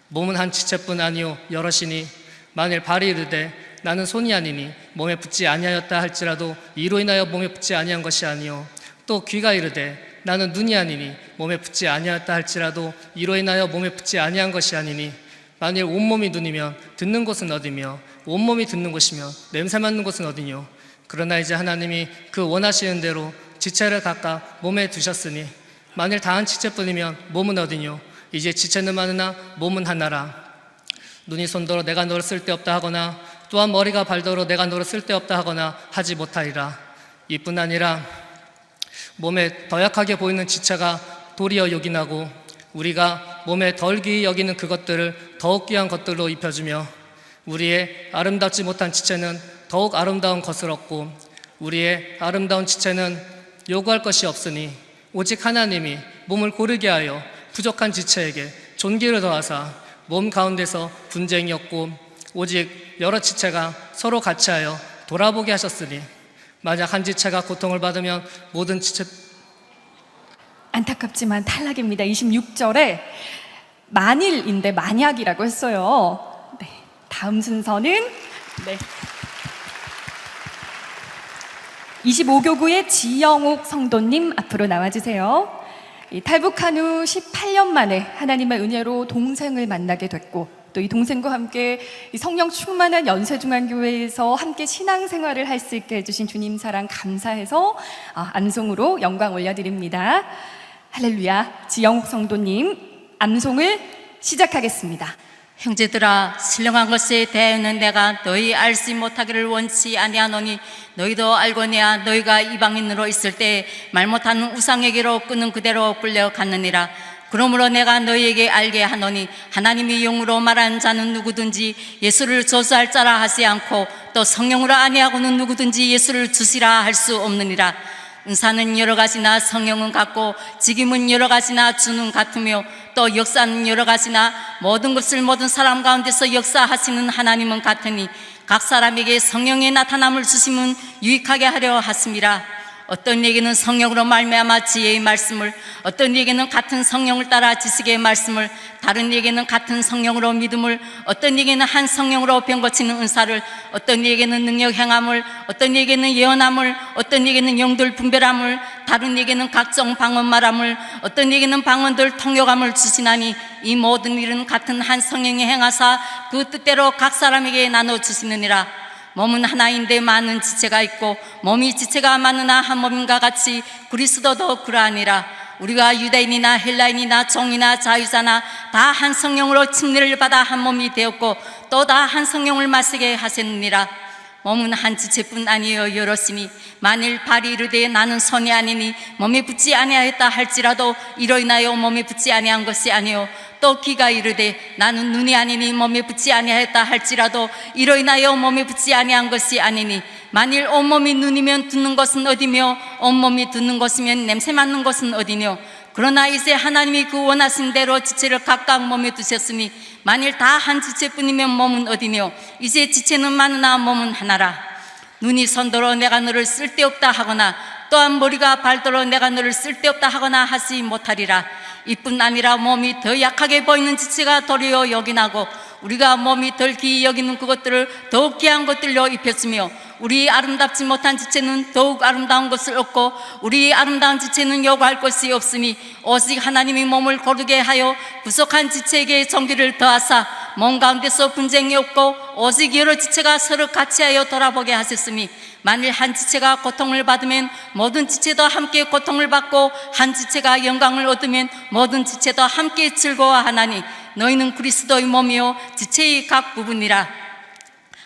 몸은 한 지체뿐 아니요 여럿이니 만일 발이 이르되 나는 손이 아니니 몸에 붙지 아니하였다 할지라도 이로 인하여 몸에 붙지 아니한 것이 아니요 또 귀가 이르되 나는 눈이 아니니 몸에 붙지 아니하였다 할지라도 이로 인하여 몸에 붙지 아니한 것이 아니니 만일 온몸이 눈이면 듣는 곳은 어디며 온몸이 듣는 곳이며 냄새 맡는 곳은 어디뇨. 그러나 이제 하나님이 그 원하시는 대로 지체를 각각 몸에 두셨으니 만일 다 한 지체뿐이면 몸은 어디뇨? 이제 지체는 많으나 몸은 하나라. 눈이 손더러 내가 너를 쓸데없다 하거나 또한 머리가 발더러 내가 너를 쓸데없다 하거나 하지 못하리라. 이뿐 아니라 몸에 더 약하게 보이는 지체가 도리어 요긴하고 우리가 몸에 덜 귀히 여기는 그것들을 더욱 귀한 것들로 입혀주며 우리의 아름답지 못한 지체는 더욱 아름다운 것을 얻고 우리의 아름다운 지체는 요구할 것이 없으니 오직 하나님이 몸을 고르게 하여 부족한 지체에게 존귀를 더하사 몸 가운데서 분쟁이 없고 오직 여러 지체가 서로 같이하여 돌아보게 하셨으니 만약 한 지체가 고통을 받으면 모든 지체 안타깝지만 탈락입니다. 26절에 만일인데 만약이라고 했어요. 네, 다음 순서는 25교구의 지영옥 성도님 앞으로 나와주세요. 탈북한 후 18년 만에 하나님의 은혜로 동생을 만나게 됐고 또 이 동생과 함께 이 성령 충만한 연세중앙교회에서 함께 신앙생활을 할 수 있게 해주신 주님 사랑 감사해서 암송으로 영광 올려드립니다. 할렐루야. 지영욱 성도님 암송을 시작하겠습니다. 형제들아 신령한 것에 대하여는 내가 너희 알지 못하기를 원치 아니하노니 너희도 알거니와 너희가 이방인으로 있을 때 말 못하는 우상에게로 끄는 그대로 끌려갔느니라. 그러므로 내가 너희에게 알게 하노니 하나님이 영으로 말하는 자는 누구든지 예수를 저주할 자라 하지 않고 또 성령으로 아니하고는 누구든지 예수를 주시라 할 수 없느니라. 은사는 여러 가지나 성령은 같고 직임은 여러 가지나 주는 같으며 또 역사는 여러 가지나 모든 것을 모든 사람 가운데서 역사하시는 하나님은 같으니 각 사람에게 성령의 나타남을 주심은 유익하게 하려 하심이라. 어떤 이에게는 성령으로 말미암아 지혜의 말씀을, 어떤 이에게는 같은 성령을 따라 지식의 말씀을, 다른 이에게는 같은 성령으로 믿음을, 어떤 이에게는 한 성령으로 병 고치는 은사를, 어떤 이에게는 능력 행함을, 어떤 이에게는 예언함을, 어떤 이에게는 영들 분별함을, 다른 이에게는 각종 방언 말함을, 어떤 이에게는 방언들 통역함을 주시나니 이 모든 일은 같은 한 성령이 행하사 그 뜻대로 각 사람에게 나눠 주시느니라. 몸은 하나인데 많은 지체가 있고 몸이 지체가 많으나 한 몸인가 같이 그리스도도 그러하니라. 우리가 유대인이나 헬라인이나 종이나 자유자나 다 한 성령으로 침례를 받아 한 몸이 되었고 또 다 한 성령을 마시게 하셨느니라. 몸은 한 지체뿐 아니여 여럿이니 만일 발이 이르되 나는 손이 아니니 몸에 붙지 아니하였다 할지라도 이로 인하여 몸에 붙지 아니한 것이 아니요 또 귀가 이르되 나는 눈이 아니니 몸에 붙지 아니하였다 할지라도 이로 인하여 몸에 붙지 아니한 것이 아니니 만일 온몸이 눈이면 듣는 것은 어디며 온몸이 듣는 것이면 냄새 맡는 것은 어디뇨. 그러나 이제 하나님이 그 원하신 대로 지체를 각각 몸에 두셨으니 만일 다 한 지체뿐이면 몸은 어디뇨. 이제 지체는 많으나 몸은 하나라. 눈이 손더러 내가 너를 쓸데없다 하거나 또한 머리가 발더러 내가 너를 쓸데없다 하거나 하지 못하리라. 이뿐 아니라 몸이 더 약하게 보이는 지체가 도리어 요긴하고 우리가 몸이 덜 귀히 여기는 그것들을 더욱 귀한 것들로 입혔으며 우리 아름답지 못한 지체는 더욱 아름다운 것을 얻고 우리 아름다운 지체는 요구할 것이 없으니 오직 하나님이 몸을 고르게 하여 부족한 지체에게 정기를 더하사 몸 가운데서 분쟁이 없고 오직 여러 지체가 서로 같이하여 돌아보게 하셨으니 만일 한 지체가 고통을 받으면 모든 지체도 함께 고통을 받고 한 지체가 영광을 얻으면 모든 지체도 함께 즐거워하나니 너희는 그리스도의 몸이요 지체의 각 부분이라.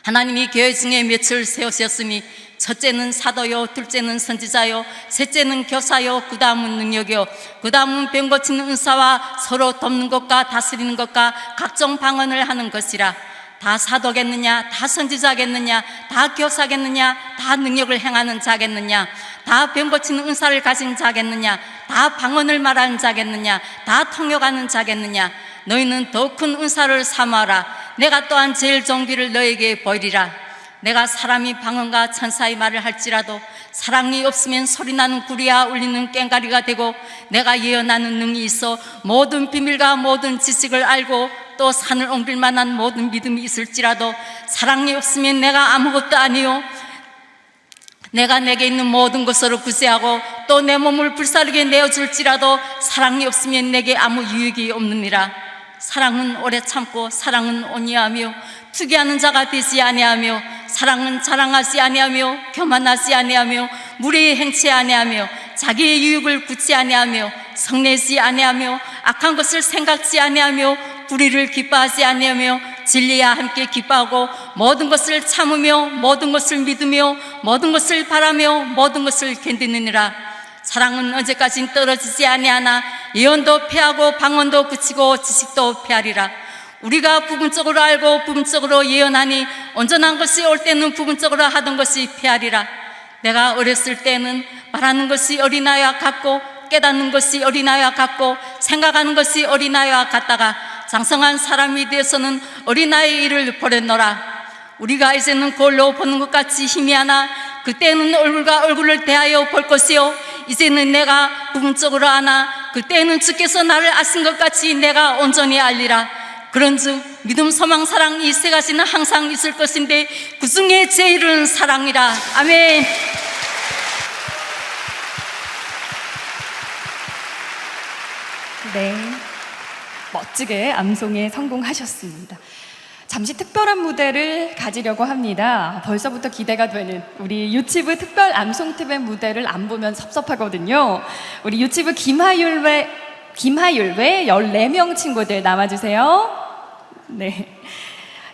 하나님이 교회 중에 몇을 세우셨으니 첫째는 사도요, 둘째는 선지자요, 셋째는 교사요, 그 다음은 능력이요, 그 다음은 병 고치는 은사와 서로 돕는 것과 다스리는 것과 각종 방언을 하는 것이라. 다 사도겠느냐, 다 선지자겠느냐, 다 교사겠느냐, 다 능력을 행하는 자겠느냐, 다 병 고치는 은사를 가진 자겠느냐, 다 방언을 말하는 자겠느냐, 다 통역하는 자겠느냐. 너희는 더 큰 은사를 사모하라. 내가 또한 제일 존귀를 너에게 보이리라. 내가 사람이 방언과 천사의 말을 할지라도 사랑이 없으면 소리나는 구리와 울리는 꽹과리가 되고 내가 예언하는 능이 있어 모든 비밀과 모든 지식을 알고 또 산을 옮길 만한 모든 믿음이 있을지라도 사랑이 없으면 내가 아무것도 아니요 내가 내게 있는 모든 것으로 구제하고 또 내 몸을 불사르게 내어줄지라도 사랑이 없으면 내게 아무 유익이 없느니라. 사랑은 오래 참고 사랑은 온유하며 투기하는 자가 되지 아니하며 사랑은 자랑하지 아니하며 교만하지 아니하며 무례히 행치 아니하며 자기의 유익을 굳지 아니하며 성내지 아니하며 악한 것을 생각지 아니하며 불의를 기뻐하지 아니하며 진리와 함께 기뻐하고 모든 것을 참으며 모든 것을 믿으며 모든 것을 바라며 모든 것을 견디느니라. 사랑은 언제까지 떨어지지 아니하나 예언도 패하고 방언도 그치고 지식도 패하리라. 우리가 부분적으로 알고 부분적으로 예언하니 온전한 것이 올 때는 부분적으로 하던 것이 패하리라. 내가 어렸을 때는 말하는 것이 어린아이와 같고 깨닫는 것이 어린아이와 같고 생각하는 것이 어린아이와 같다가 장성한 사람이 되어서는 어린아이의 일을 버렸노라. 우리가 이제는 거울로 보는 것 같이 희미하나 그때는 얼굴과 얼굴을 대하여 볼 것이요 이제는 내가 부분적으로 아나 그때는 주께서 나를 아신 것 같이 내가 온전히 알리라. 그런즉 믿음, 소망, 사랑 이 세 가지는 항상 있을 것인데 그 중에 제일은 사랑이라. 아멘. 네, 멋지게 암송에 성공하셨습니다. 잠시 특별한 무대를 가지려고 합니다. 벌써부터 기대가 되는 우리 유치부 특별 암송팀의 무대를 안 보면 섭섭하거든요. 우리 유치부 김하율 외 14명 친구들 나와주세요. 네.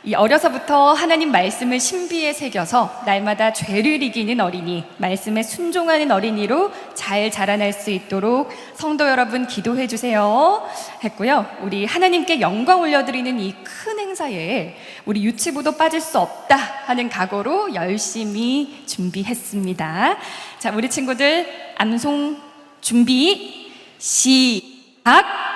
이 어려서부터 하나님 말씀을 신비에 새겨서 날마다 죄를 이기는 어린이, 말씀에 순종하는 어린이로 잘 자라날 수 있도록 성도 여러분 기도해 주세요 했고요. 우리 하나님께 영광 올려드리는 이 큰 행사에 우리 유치부도 빠질 수 없다 하는 각오로 열심히 준비했습니다. 자, 우리 친구들 암송 준비 시작.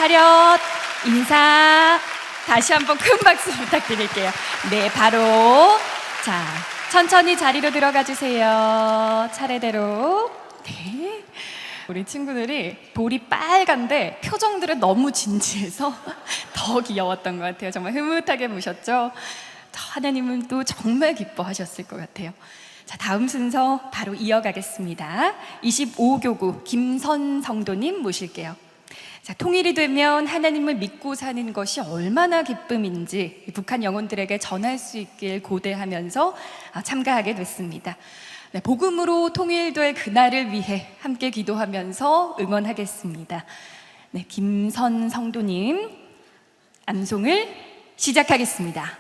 차렷, 인사. 다시 한번 큰 박수 부탁드릴게요. 네, 바로. 자, 천천히 자리로 들어가 주세요. 차례대로. 네. 우리 친구들이 볼이 빨간데 표정들은 너무 진지해서 더 귀여웠던 것 같아요. 정말 흐뭇하게 보셨죠? 하나님은 또 정말 기뻐하셨을 것 같아요. 자, 다음 순서 바로 이어가겠습니다. 25교구 김선 성도님 모실게요. 자, 통일이 되면 하나님을 믿고 사는 것이 얼마나 기쁨인지 북한 영혼들에게 전할 수 있길 고대하면서 참가하게 됐습니다. 네, 복음으로 통일될 그날을 위해 함께 기도하면서 응원하겠습니다. 네, 김선 성도님 암송을 시작하겠습니다.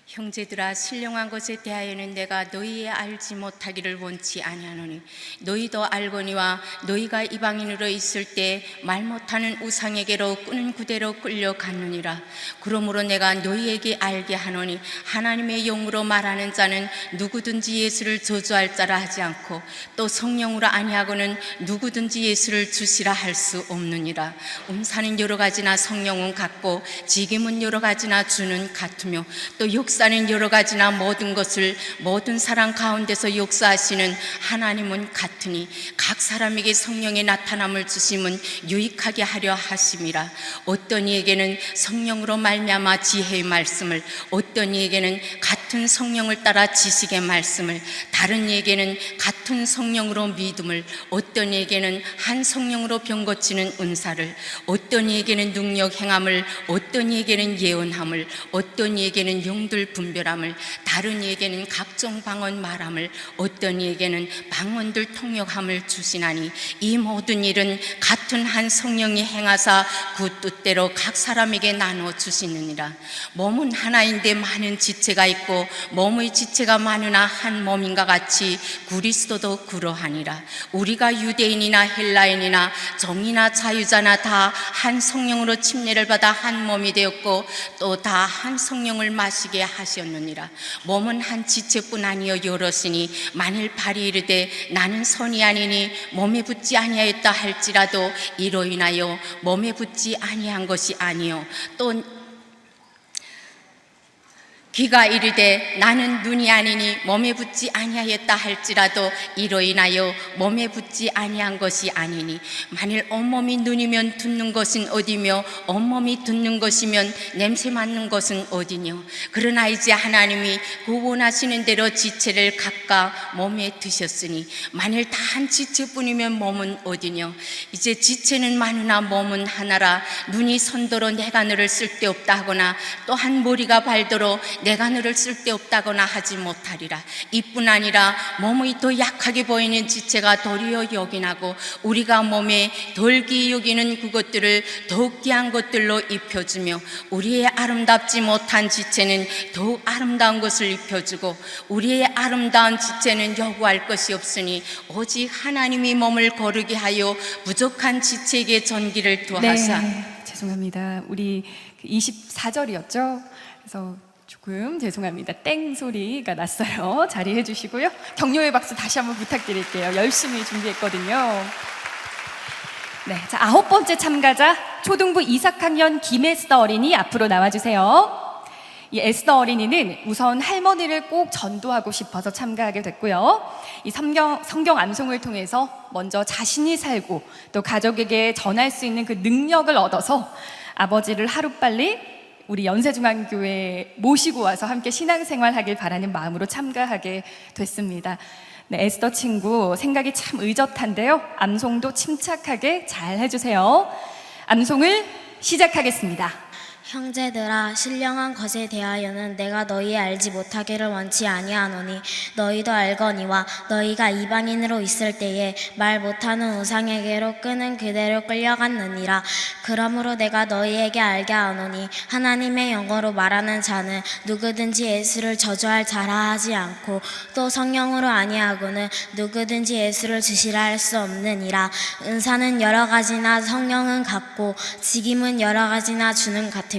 형제들아 신령한 것에 대하여는 내가 너희의 알지 못하기를 원치 아니하노니 너희도 알거니와 너희가 이방인으로 있을 때 말 못하는 우상에게로 끄는 그대로 끌려갔느니라. 그러므로 내가 너희에게 알게 하노니 하나님의 영으로 말하는 자는 누구든지 예수를 저주할 자라 하지 않고 또 성령으로 아니하고는 누구든지 예수를 주시라 할 수 없느니라. 은사는 여러 가지나 성령은 같고 직임은 여러 가지나 주는 같으며 또 역사는 여러 가지나 모든 것을 모든 사람 가운데서 역사하시는 하나님은 같으니 각 사람에게 성령의 나타남을 주심은 유익하게 하려 하심이라. 어떤 이에게는 성령으로 말미암아 지혜의 말씀을, 어떤 이에게는 같은 성령을 따라 지식의 말씀을, 다른 이에게는 같은 성령으로 믿음을, 어떤 이에게는 한 성령으로 병 고치는 은사를, 어떤 이에게는 능력 행함을, 어떤 이에게는 예언함을, 어떤 이에게는 영들 분별함을, 다른 이에게는 각종 방언 말함을, 어떤 이에게는 방언들 통역함을 주시나니 이 모든 일은 같은 한 성령이 행하사 그 뜻대로 각 사람에게 나누어 주시느니라. 몸은 하나인데 많은 지체가 있고 몸의 지체가 많으나 한 몸인가 같이 그리스도도 그러하니라. 우리가 유대인이나 헬라인이나 종이나 자유자나 다 한 성령으로 침례를 받아 한 몸이 되었고 또 다 한 성령을 마시게 하셨느니라. 몸은 한 지체뿐 아니요 여럿이니 만일 발이 이르되 나는 선이 아니니 몸에 붙지 아니하였다 할지라도 이로 인하여 몸에 붙지 아니한 것이 아니요 또 귀가 이르되 나는 눈이 아니니 몸에 붙지 아니하였다 할지라도 이로 인하여 몸에 붙지 아니한 것이 아니니 만일 온몸이 눈이면 듣는 것은 어디며 온몸이 듣는 것이면 냄새 맡는 것은 어디뇨. 그러나 이제 하나님이 그 원하시는 대로 지체를 각각 몸에 드셨으니 만일 다 한 지체뿐이면 몸은 어디뇨. 이제 지체는 많으나 몸은 하나라. 눈이 선도로 내가 너를 쓸데없다 하거나 또 한 머리가 발도로 내가 너를 쓸데없다거나 하지 못하리라. 이뿐 아니라 몸의 더 약하게 보이는 지체가 도리어 요긴하고 우리가 몸에 덜 귀히 여기는 그것들을 더욱 귀한 것들로 입혀주며 우리의 아름답지 못한 지체는 더욱 아름다운 것을 입혀주고 우리의 아름다운 지체는 요구할 것이 없으니 오직 하나님이 몸을 거르게 하여 부족한 지체에게 전기를 더하사. 네, 죄송합니다. 우리 24절이었죠? 그래서 조금 죄송합니다. 땡 소리가 났어요. 자리해 주시고요. 격려의 박수 다시 한번 부탁드릴게요. 열심히 준비했거든요. 네, 자, 9번째 참가자 초등부 2학년 김에스더 어린이 앞으로 나와주세요. 이 에스더 어린이는 우선 할머니를 꼭 전도하고 싶어서 참가하게 됐고요. 이 성경 암송을 통해서 먼저 자신이 살고 또 가족에게 전할 수 있는 그 능력을 얻어서 아버지를 하루빨리 우리 연세중앙교회에 모시고 와서 함께 신앙생활하길 바라는 마음으로 참가하게 됐습니다. 네, 에스더 친구 생각이 참 의젓한데요. 암송도 침착하게 잘 해주세요. 암송을 시작하겠습니다. 형제들아 신령한 것에 대하여는 내가 너희 알지 못하기를 원치 아니하노니 너희도 알거니와 너희가 이방인으로 있을 때에 말 못하는 우상에게로 끄는 그대로 끌려갔느니라. 그러므로 내가 너희에게 알게 하노니 하나님의 영어로 말하는 자는 누구든지 예수를 저주할 자라 하지 않고 또 성령으로 아니하고는 누구든지 예수를 주시라 할 수 없느니라. 은사는 여러 가지나 성령은 같고 직임은 여러 가지나 주는 같으며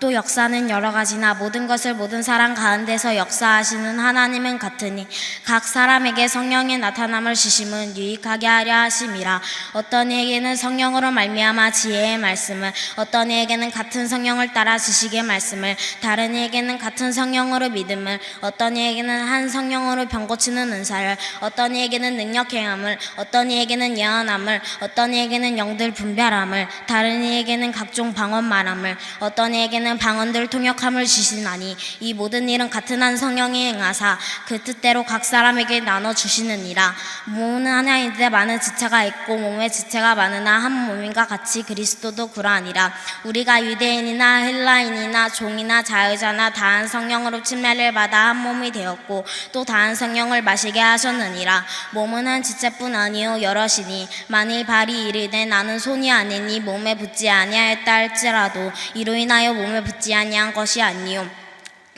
또 역사는 여러 가지나 모든 것을 모든 사람 가운데서 역사하시는 하나님은 같으니 각 사람에게 성령의 나타남을 주심은 유익하게 하려 하심이라. 어떤 이에게는 성령으로 말미암아 지혜의 말씀을, 어떤 이에게는 같은 성령을 따라 지식의 말씀을, 다른 이에게는 같은 성령으로 믿음을, 어떤 이에게는 한 성령으로 병 고치는 은사를, 어떤 이에게는 능력 행함을, 어떤 이에게는 예언함을, 어떤 이에게는 영들 분별함을, 다른 이에게는 각종 방언 말함을, 어떤 이에게는 방언들 통역함을 주시나니 이 모든 일은 같은 한 성령이 행하사 그 뜻대로 각 사람에게 나눠 주시느니라. 몸은 하나인데 많은 지체가 있고 몸의 지체가 많으나 한 몸인과 같이 그리스도도 그러하니라. 우리가 유대인이나 헬라인이나 종이나 자유자나 다한 성령으로 침례를 받아 한 몸이 되었고 또 다한 성령을 마시게 하셨느니라. 몸은 한 지체뿐 아니요 여럿이니 만일 발이 이르되 나는 손이 아니니 몸에 붙지 아니하였다 할지라도 이로 인하여 몸에 붙지 아니한 것이 아니요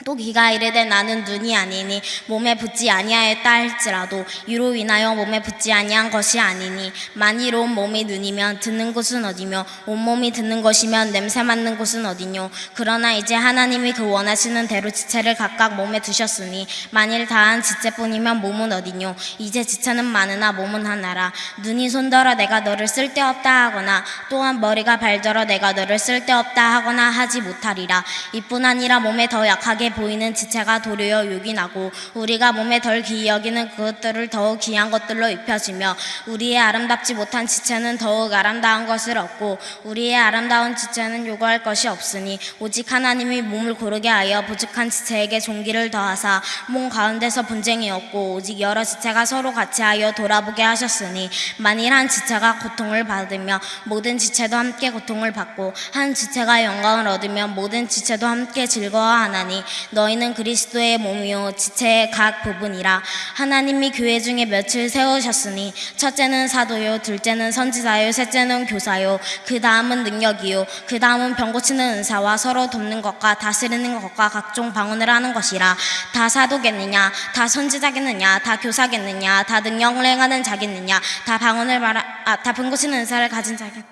또 귀가 이르되 나는 눈이 아니니 몸에 붙지 아니하였다 할지라도 이로 인하여 몸에 붙지 아니한 것이 아니니 만일 온 몸이 눈이면 듣는 곳은 어디며 온 몸이 듣는 것이면 냄새 맡는 곳은 어디뇨. 그러나 이제 하나님이 그 원하시는 대로 지체를 각각 몸에 두셨으니 만일 다한 지체뿐이면 몸은 어디뇨. 이제 지체는 많으나 몸은 하나라. 눈이 손더러 내가 너를 쓸데없다 하거나 또한 머리가 발더러 내가 너를 쓸데없다 하거나 하지 못하리라. 이뿐 아니라 몸에 더 약하게 보이는 지체가 도리어 욕이 나고 우리가 몸에 덜 귀히 여기는 그것들을 더욱 귀한 것들로 입혀지며 우리의 아름답지 못한 지체는 더욱 아름다운 것을 얻고 우리의 아름다운 지체는 요구할 것이 없으니 오직 하나님이 몸을 고르게 하여 부족한 지체에게 종기를 더하사 몸 가운데서 분쟁이 없고 오직 여러 지체가 서로 같이 하여 돌아보게 하셨으니 만일 한 지체가 고통을 받으며 모든 지체도 함께 고통을 받고 한 지체가 영광을 얻으면 모든 지체도 함께 즐거워하나니 너희는 그리스도의 몸이요 지체의 각 부분이라. 하나님이 교회 중에 몇을 세우셨으니 첫째는 사도요 둘째는 선지자요 셋째는 교사요 그 다음은 능력이요 그 다음은 병 고치는 은사와 서로 돕는 것과 다스리는 것과 각종 방언을 하는 것이라. 다 사도겠느냐 다 선지자겠느냐 다 교사겠느냐 다 능력을 행하는 자겠느냐 다 다 병 고치는 은사를 가진 자겠.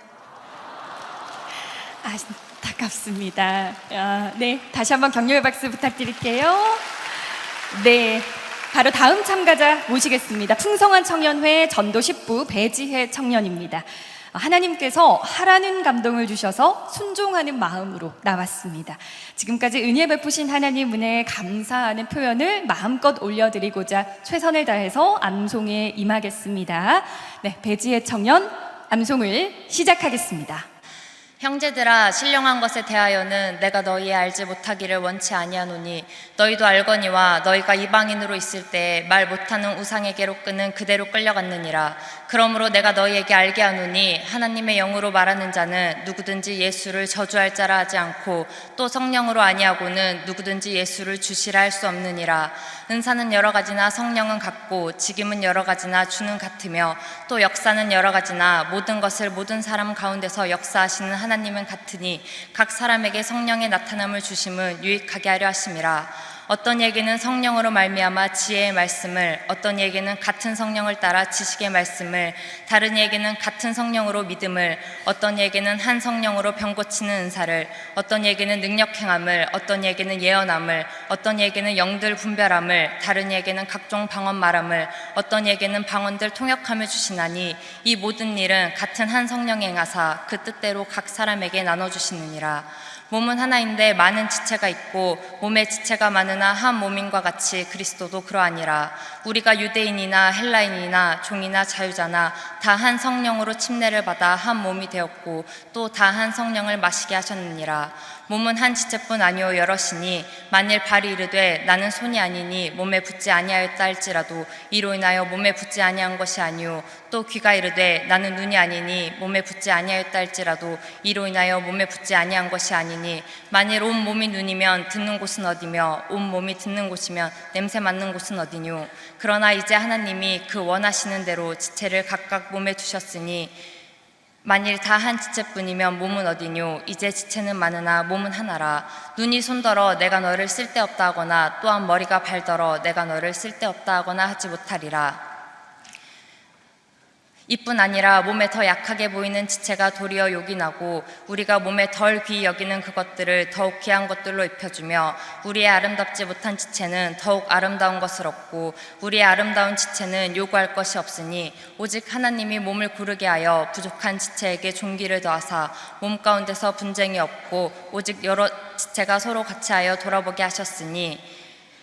안타깝습니다. 네, 다시 한번 격려의 박수 부탁드릴게요. 네, 바로 다음 참가자 모시겠습니다. 풍성한 청년회 전도 10부 배지혜 청년입니다. 하나님께서 하라는 감동을 주셔서 순종하는 마음으로 나왔습니다. 지금까지 은혜 베푸신 하나님 은혜에 감사하는 표현을 마음껏 올려드리고자 최선을 다해서 암송에 임하겠습니다. 네, 배지혜 청년 암송을 시작하겠습니다. 형제들아 신령한 것에 대하여는 내가 너희 알지 못하기를 원치 아니하노니 너희도 알거니와 너희가 이방인으로 있을 때 말 못하는 우상에게로 끄는 그대로 끌려갔느니라. 그러므로 내가 너희에게 알게 하노니 하나님의 영으로 말하는 자는 누구든지 예수를 저주할 자라 하지 않고 또 성령으로 아니하고는 누구든지 예수를 주시라 할 수 없느니라. 은사는 여러 가지나 성령은 같고 직임은 여러 가지나 주는 같으며 또 역사는 여러 가지나 모든 것을 모든 사람 가운데서 역사하시는 하나님은 같으니 각 사람에게 성령의 나타남을 주심은 유익하게 하려 하심이라. 어떤 이에게는 성령으로 말미암아 지혜의 말씀을, 어떤 이에게는 같은 성령을 따라 지식의 말씀을, 다른 이에게는 같은 성령으로 믿음을, 어떤 이에게는 한 성령으로 병 고치는 은사를, 어떤 이에게는 능력 행함을, 어떤 이에게는 예언함을, 어떤 이에게는 영들 분별함을, 다른 이에게는 각종 방언 말함을, 어떤 이에게는 방언들 통역함을 주시나니 이 모든 일은 같은 한 성령이 행하사 그 뜻대로 각 사람에게 나눠주시느니라. 몸은 하나인데 많은 지체가 있고 몸의 지체가 많으나 한 몸인과 같이 그리스도도 그러하니라. 우리가 유대인이나 헬라인이나 종이나 자유자나 다 한 성령으로 침례를 받아 한 몸이 되었고 또 다 한 성령을 마시게 하셨느니라. 몸은 한 지체뿐 아니요 여럿이니 만일 발이 이르되 나는 손이 아니니 몸에 붙지 아니하였다 할지라도 이로 인하여 몸에 붙지 아니한 것이 아니요 또 귀가 이르되 나는 눈이 아니니 몸에 붙지 아니하였다 할지라도 이로 인하여 몸에 붙지 아니한 것이 아니니 만일 온 몸이 눈이면 듣는 곳은 어디며 온 몸이 듣는 곳이면 냄새 맡는 곳은 어디뇨. 그러나 이제 하나님이 그 원하시는 대로 지체를 각각 몸에 두셨으니 만일 다 한 지체뿐이면 몸은 어디뇨. 이제 지체는 많으나 몸은 하나라. 눈이 손더러 내가 너를 쓸데없다 하거나 또한 머리가 발더러 내가 너를 쓸데없다 하거나 하지 못하리라. 이뿐 아니라 몸에 더 약하게 보이는 지체가 도리어 욕이 나고 우리가 몸에 덜 귀히 여기는 그것들을 더욱 귀한 것들로 입혀주며 우리의 아름답지 못한 지체는 더욱 아름다운 것을 얻고 우리의 아름다운 지체는 요구할 것이 없으니 오직 하나님이 몸을 고르게 하여 부족한 지체에게 존귀를 더하사 몸 가운데서 분쟁이 없고 오직 여러 지체가 서로 같이 하여 돌아보게 하셨으니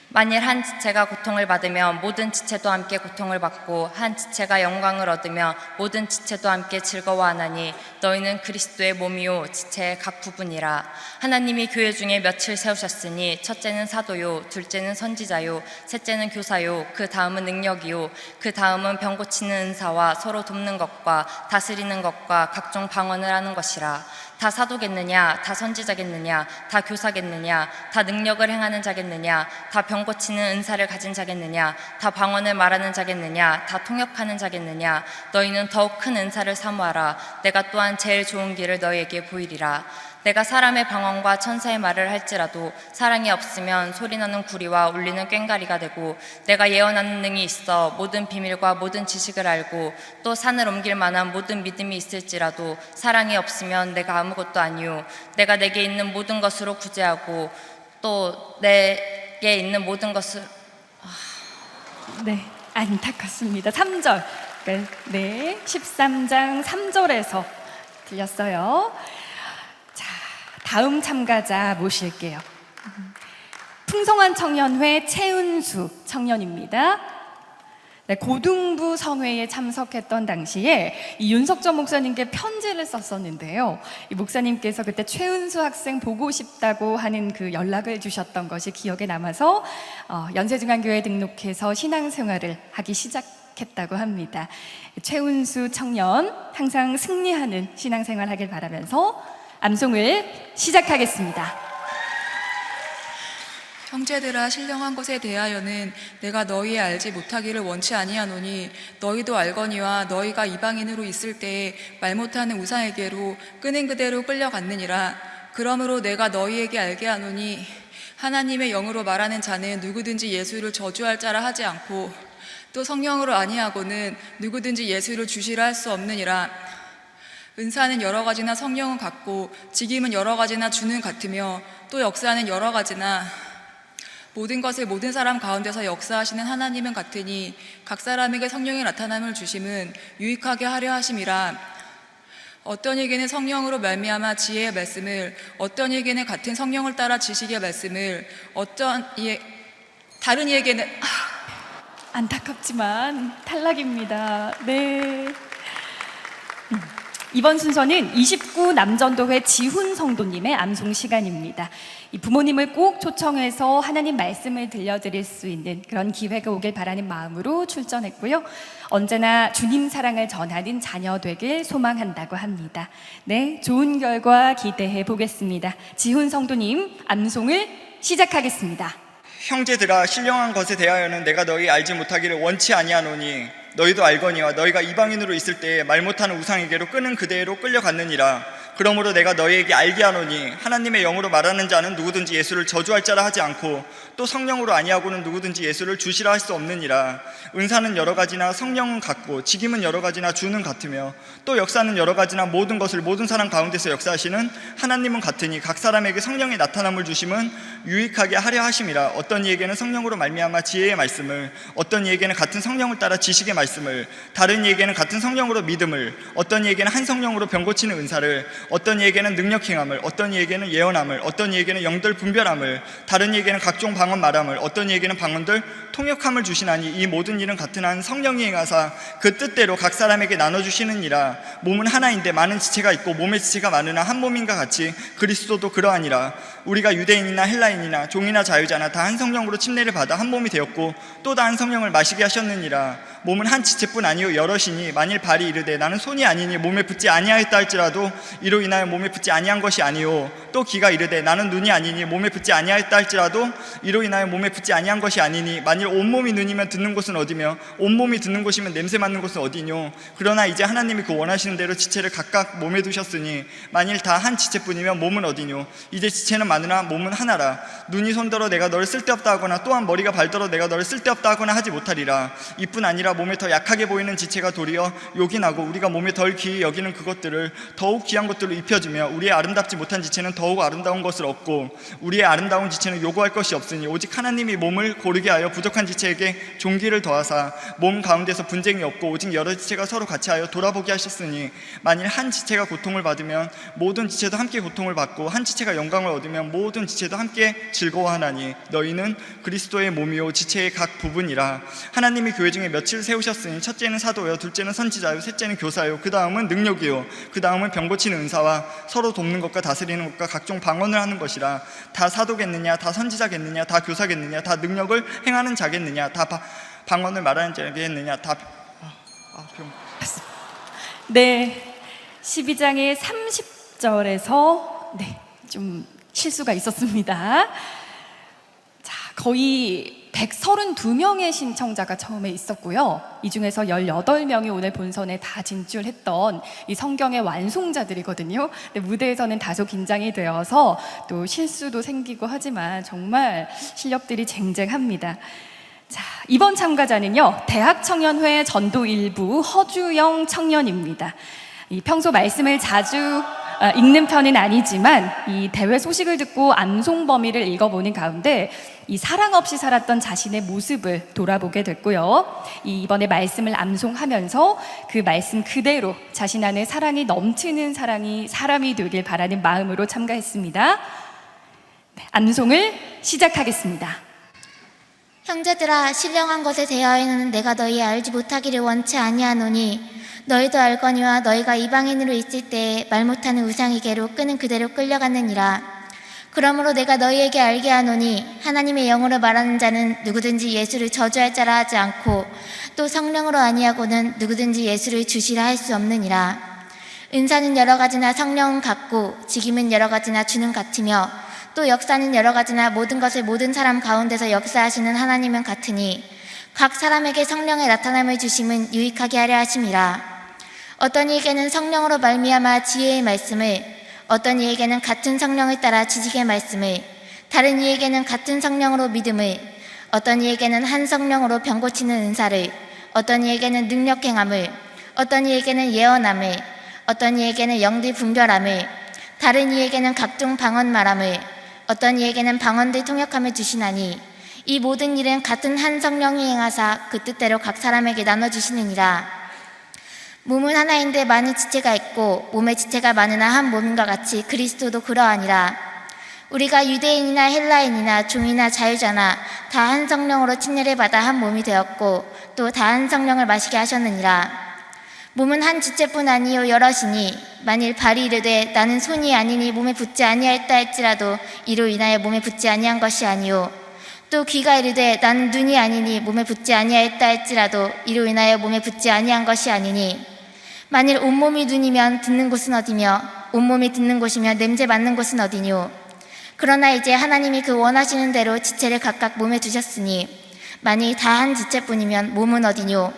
만일 한 지체가 고통을 받으면 모든 지체도 함께 고통을 받고 한 지체가 영광을 얻으면 모든 지체도 함께 즐거워하나니 너희는 그리스도의 몸이요 지체의 각 부분이라. 하나님이 교회 중에 몇을 세우셨으니 첫째는 사도요 둘째는 선지자요 셋째는 교사요 그 다음은 능력이요 그 다음은 병 고치는 은사와 서로 돕는 것과 다스리는 것과 각종 방언을 하는 것이라. 다 사도겠느냐, 다 선지자겠느냐, 다 교사겠느냐, 다 능력을 행하는 자겠느냐, 다 병 고치는 은사를 가진 자겠느냐, 다 방언을 말하는 자겠느냐, 다 통역하는 자겠느냐. 너희는 더욱 큰 은사를 사모하라. 내가 또한 제일 좋은 길을 너희에게 보이리라. 내가 사람의 방언과 천사의 말을 할지라도 사랑이 없으면 소리나는 구리와 울리는 꽹과리가 되고 내가 예언하는 능이 있어 모든 비밀과 모든 지식을 알고 또 산을 옮길 만한 모든 믿음이 있을지라도 사랑이 없으면 내가 아무것도 아니요 내가 내게 있는 모든 것으로 구제하고 또 내게 있는 모든 것을 네, 안타깝습니다. 3절. 네, 13장 3절에서 들렸어요. 자, 다음 참가자 모실게요. 풍성한 청년회 최은수 청년입니다. 네, 고등부 성회에 참석했던 당시에 이 윤석전 목사님께 편지를 썼었는데요. 이 목사님께서 그때 최은수 학생 보고 싶다고 하는 그 연락을 주셨던 것이 기억에 남아서 연세중앙교회 등록해서 신앙생활을 하기 시작했다고 합니다. 최은수 청년 항상 승리하는 신앙생활 하길 바라면서 암송을 시작하겠습니다. 형제들아 신령한 것에 대하여는 내가 너희 알지 못하기를 원치 아니하노니 너희도 알거니와 너희가 이방인으로 있을 때에 말 못하는 우상에게로 끄는 그대로 끌려갔느니라. 그러므로 내가 너희에게 알게 하노니 하나님의 영으로 말하는 자는 누구든지 예수를 저주할 자라 하지 않고 또 성령으로 아니하고는 누구든지 예수를 주시라 할 수 없느니라. 은사는 여러 가지나 성령은 같고 직임은 여러 가지나 주는 같으며 또 역사는 여러 가지나 모든 것을 모든 사람 가운데서 역사하시는 하나님은 같으니 각 사람에게 성령의 나타남을 주심은 유익하게 하려 하심이라. 어떤 이에게는 성령으로 말미암아 지혜의 말씀을, 어떤 이에게는 같은 성령을 따라 지식의 말씀을, 다른 이에게는 안타깝지만 탈락입니다. 네. 이번 순서는 29 남전도회 지훈 성도님의 암송 시간입니다. 이 부모님을 꼭 초청해서 하나님 말씀을 들려드릴 수 있는 그런 기회가 오길 바라는 마음으로 출전했고요. 언제나 주님 사랑을 전하는 자녀 되길 소망한다고 합니다. 네, 좋은 결과 기대해 보겠습니다. 지훈 성도님 암송을 시작하겠습니다. 형제들아 신령한 것에 대하여는 내가 너희 알지 못하기를 원치 아니하노니 너희도 알거니와 너희가 이방인으로 있을 때에 말 못하는 우상에게로 끄는 그대로 끌려갔느니라. 그러므로 내가 너희에게 알게 하노니 하나님의 영으로 말하는 자는 누구든지 예수를 저주할 자라 하지 않고 또 성령으로 아니하고는 누구든지 예수를 주시라 할 수 없느니라. 은사는 여러 가지나 성령은 같고 직임은 여러 가지나 주는 같으며 또 역사는 여러 가지나 모든 것을 모든 사람 가운데서 역사하시는 하나님은 같으니 각 사람에게 성령의 나타남을 주심은 유익하게 하려 하심이라. 어떤 이에게는 성령으로 말미암아 지혜의 말씀을, 어떤 이에게는 같은 성령을 따라 지식의 말씀을, 다른 이에게는 같은 성령으로 믿음을, 어떤 이에게는 한 성령으로 병 고치는 은사를, 어떤 이에게는 능력 행함을, 어떤 이에게는 예언함을, 어떤 이에게는 영들 분별함을, 다른 이에게는 각종 방언 말함을, 어떤 이에게는 방언들 통역함을 주시나니 이 모든 일은 같은 한 성령이 행하사 그 뜻대로 각 사람에게 나눠주시느니라. 몸은 하나인데 많은 지체가 있고 몸의 지체가 많으나 한 몸인가 같이 그리스도도 그러하니라. 우리가 유대인이나 헬라인이나 종이나 자유자나 다 한 성령으로 침례를 받아 한 몸이 되었고 또 다 한 성령을 마시게 하셨느니라. 몸은 한 지체뿐 아니요 여럿이니 만일 발이 이르되 나는 손이 아니니 몸에 붙지 아니하였다 할지라도 이로 인하여 몸에 붙지 아니한 것이 아니요 또 귀가 이르되 나는 눈이 아니니 몸에 붙지 아니하였다 할지라도 이로 인하여 몸에 붙지 아니한 것이 아니니 만일 온몸이 눈이면 듣는 곳은 어디며 온몸이 듣는 곳이면 냄새 맡는 곳은 어디뇨. 그러나 이제 하나님이 그 원하시는 대로 지체를 각각 몸에 두셨으니 만일 다 한 지체뿐이면 몸은 어디뇨. 이제 지체는 많으나 몸은 하나라. 눈이 손더러 내가 너를 쓸데없다 하거나 또한 머리가 발더러 내가 너를 쓸데없다 하거나 하지 못하리라. 이뿐 아니라 몸에 더 약하게 보이는 지체가 도리어 욕이 나고 우리가 몸에 덜 귀히 여기는 그것들을 더욱 귀한 것들로 입혀주며 우리의 아름답지 못한 지체는 더욱 아름다운 것을 얻고 우리의 아름다운 지체는 요구할 것이 없으니 오직 하나님이 몸을 고르게 하여 부족한 지체에게 존귀를 더하사 몸 가운데서 분쟁이 없고 오직 여러 지체가 서로 같이 하여 돌아보게 하셨으니 만일 한 지체가 고통을 받으면 모든 지체도 함께 고통을 받고 한 지체가 영광을 얻으면 모든 지체도 함께 즐거워하나니 너희는 그리스도의 몸이요 지체의 각 부분이라. 하나님이 교회 중에 며칠 세우셨으니 첫째는 사도요, 둘째는 선지자요, 셋째는 교사요, 그 다음은 능력이요, 그 다음은 병 고치는 은사와 서로 돕는 것과 다스리는 것과 각종 방언을 하는 것이라. 다 사도겠느냐, 다 선지자겠느냐, 다 교사겠느냐, 다 능력을 행하는 자겠느냐, 다 방언을 말하는 자겠느냐, 다 네, 12장의 30절에서 좀 실수가 있었습니다. 자, 거의 132명의 신청자가 처음에 있었고요. 이 중에서 18명이 오늘 본선에 다 진출했던 이 성경의 완송자들이거든요. 근데 무대에서는 다소 긴장이 되어서 또 실수도 생기고 하지만 정말 실력들이 쟁쟁합니다. 자, 이번 참가자는요, 대학청년회 전도 일부 허주영 청년입니다. 이 평소 말씀을 자주 읽는 편은 아니지만 이 대회 소식을 듣고 암송 범위를 읽어보는 가운데 이 사랑 없이 살았던 자신의 모습을 돌아보게 됐고요. 이번에 말씀을 암송하면서 그 말씀 그대로 자신 안에 사랑이 넘치는 사람이 되길 바라는 마음으로 참가했습니다. 네, 암송을 시작하겠습니다. 형제들아, 신령한 것에 대하여는 내가 너희 알지 못하기를 원치 아니하노니 너희도 알거니와 너희가 이방인으로 있을 때에 말 못하는 우상에게로 끄는 그대로 끌려갔느니라. 그러므로 내가 너희에게 알게 하노니 하나님의 영으로 말하는 자는 누구든지 예수를 저주할 자라 하지 않고 또 성령으로 아니하고는 누구든지 예수를 주시라 할 수 없느니라. 은사는 여러 가지나 성령은 같고 직임은 여러 가지나 주는 같으며 또 역사는 여러 가지나 모든 것을 모든 사람 가운데서 역사하시는 하나님은 같으니 각 사람에게 성령의 나타남을 주심은 유익하게 하려 하심이라. 어떤 이에게는 성령으로 말미암아 지혜의 말씀을, 어떤 이에게는 같은 성령을 따라 지식의 말씀을, 다른 이에게는 같은 성령으로 믿음을, 어떤 이에게는 한 성령으로 병 고치는 은사를, 어떤 이에게는 능력 행함을, 어떤 이에게는 예언함을, 어떤 이에게는 영들 분별함을, 다른 이에게는 각종 방언 말함을, 어떤 이에게는 방언들 통역함을 주시나니 이 모든 일은 같은 한 성령이 행하사 그 뜻대로 각 사람에게 나눠주시느니라. 몸은 하나인데 많은 지체가 있고 몸의 지체가 많으나 한 몸인과 같이 그리스도도 그러하니라. 우리가 유대인이나 헬라인이나 종이나 자유자나 다 한 성령으로 침례를 받아 한 몸이 되었고 또 다 한 성령을 마시게 하셨느니라. 몸은 한 지체뿐 아니요 여럿이니 만일 발이 이르되 나는 손이 아니니 몸에 붙지 아니하였다 할지라도 이로 인하여 몸에 붙지 아니한 것이 아니요 또 귀가 이르되 나는 눈이 아니니 몸에 붙지 아니하였다 할지라도 이로 인하여 몸에 붙지 아니한 것이 아니니 만일 온몸이 눈이면 듣는 곳은 어디며 온몸이 듣는 곳이면 냄새 맡는 곳은 어디뇨. 그러나 이제 하나님이 그 원하시는 대로 지체를 각각 몸에 두셨으니 만일 다 한 지체뿐이면 몸은 어디뇨.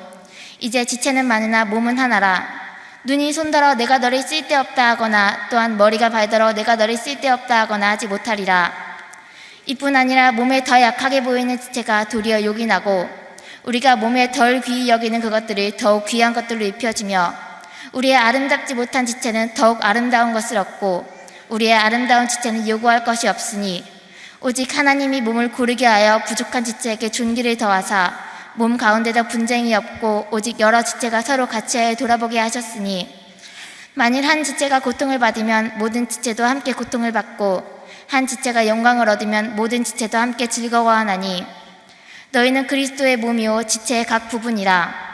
이제 지체는 많으나 몸은 하나라. 눈이 손더러 내가 너를 쓸데없다 하거나 또한 머리가 발더러 내가 너를 쓸데없다 하거나 하지 못하리라. 이뿐 아니라 몸에 더 약하게 보이는 지체가 도리어 욕이 나고 우리가 몸에 덜 귀히 여기는 그것들을 더욱 귀한 것들로 입혀주며 우리의 아름답지 못한 지체는 더욱 아름다운 것을 얻고 우리의 아름다운 지체는 요구할 것이 없으니 오직 하나님이 몸을 고르게 하여 부족한 지체에게 존귀를 더하사 몸 가운데도 분쟁이 없고 오직 여러 지체가 서로 같이 하여 돌아보게 하셨으니 만일 한 지체가 고통을 받으면 모든 지체도 함께 고통을 받고 한 지체가 영광을 얻으면 모든 지체도 함께 즐거워하나니 너희는 그리스도의 몸이요 지체의 각 부분이라.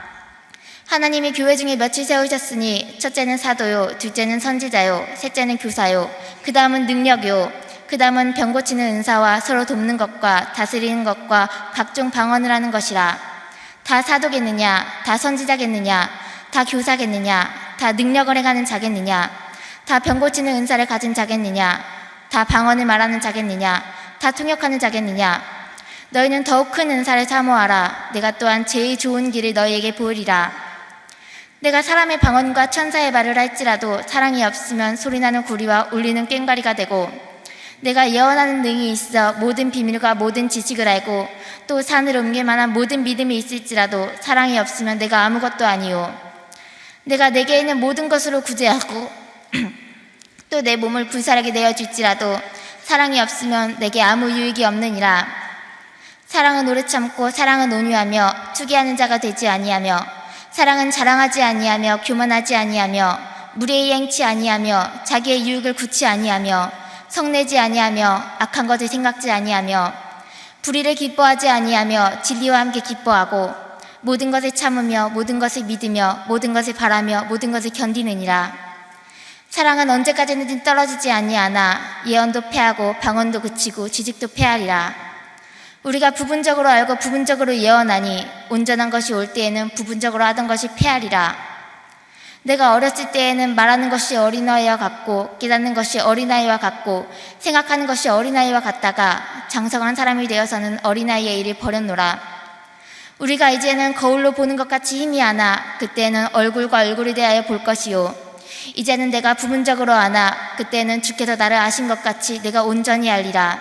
하나님이 교회 중에 며칠 세우셨으니 첫째는 사도요, 둘째는 선지자요, 셋째는 교사요, 그 다음은 능력요, 그 다음은 병 고치는 은사와 서로 돕는 것과 다스리는 것과 각종 방언을 하는 것이라. 다 사도겠느냐, 다 선지자겠느냐, 다 교사겠느냐, 다 능력을 행하는 자겠느냐, 다 병 고치는 은사를 가진 자겠느냐, 다 방언을 말하는 자겠느냐, 다 통역하는 자겠느냐. 너희는 더욱 큰 은사를 사모하라. 내가 또한 제일 좋은 길을 너희에게 보이리라. 내가 사람의 방언과 천사의 말을 할지라도 사랑이 없으면 소리나는 구리와 울리는 꽹과리가 되고 내가 예언하는 능이 있어 모든 비밀과 모든 지식을 알고 또 산을 옮길 만한 모든 믿음이 있을지라도 사랑이 없으면 내가 아무것도 아니요. 내가 내게 있는 모든 것으로 구제하고 또 내 몸을 불살하게 내어줄지라도 사랑이 없으면 내게 아무 유익이 없느니라. 사랑은 오래 참고 사랑은 온유하며 투기하는 자가 되지 아니하며 사랑은 자랑하지 아니하며 교만하지 아니하며 무례히 행치 아니하며 자기의 유익을 굳지 아니하며 성내지 아니하며 악한 것을 생각지 아니하며 불의를 기뻐하지 아니하며 진리와 함께 기뻐하고 모든 것을 참으며 모든 것을 믿으며 모든 것을 바라며 모든 것을 견디느니라. 사랑은 언제까지는 떨어지지 아니하나 예언도 패하고 방언도 그치고 지식도 패하리라. 우리가 부분적으로 알고 부분적으로 예언하니 온전한 것이 올 때에는 부분적으로 하던 것이 패하리라. 내가 어렸을 때에는 말하는 것이 어린아이와 같고 깨닫는 것이 어린아이와 같고 생각하는 것이 어린아이와 같다가 장성한 사람이 되어서는 어린아이의 일을 버렸노라. 우리가 이제는 거울로 보는 것 같이 희미하나 그때는 얼굴과 얼굴에 대하여 볼 것이요. 이제는 내가 부분적으로 아나 그때는 주께서 나를 아신 것 같이 내가 온전히 알리라.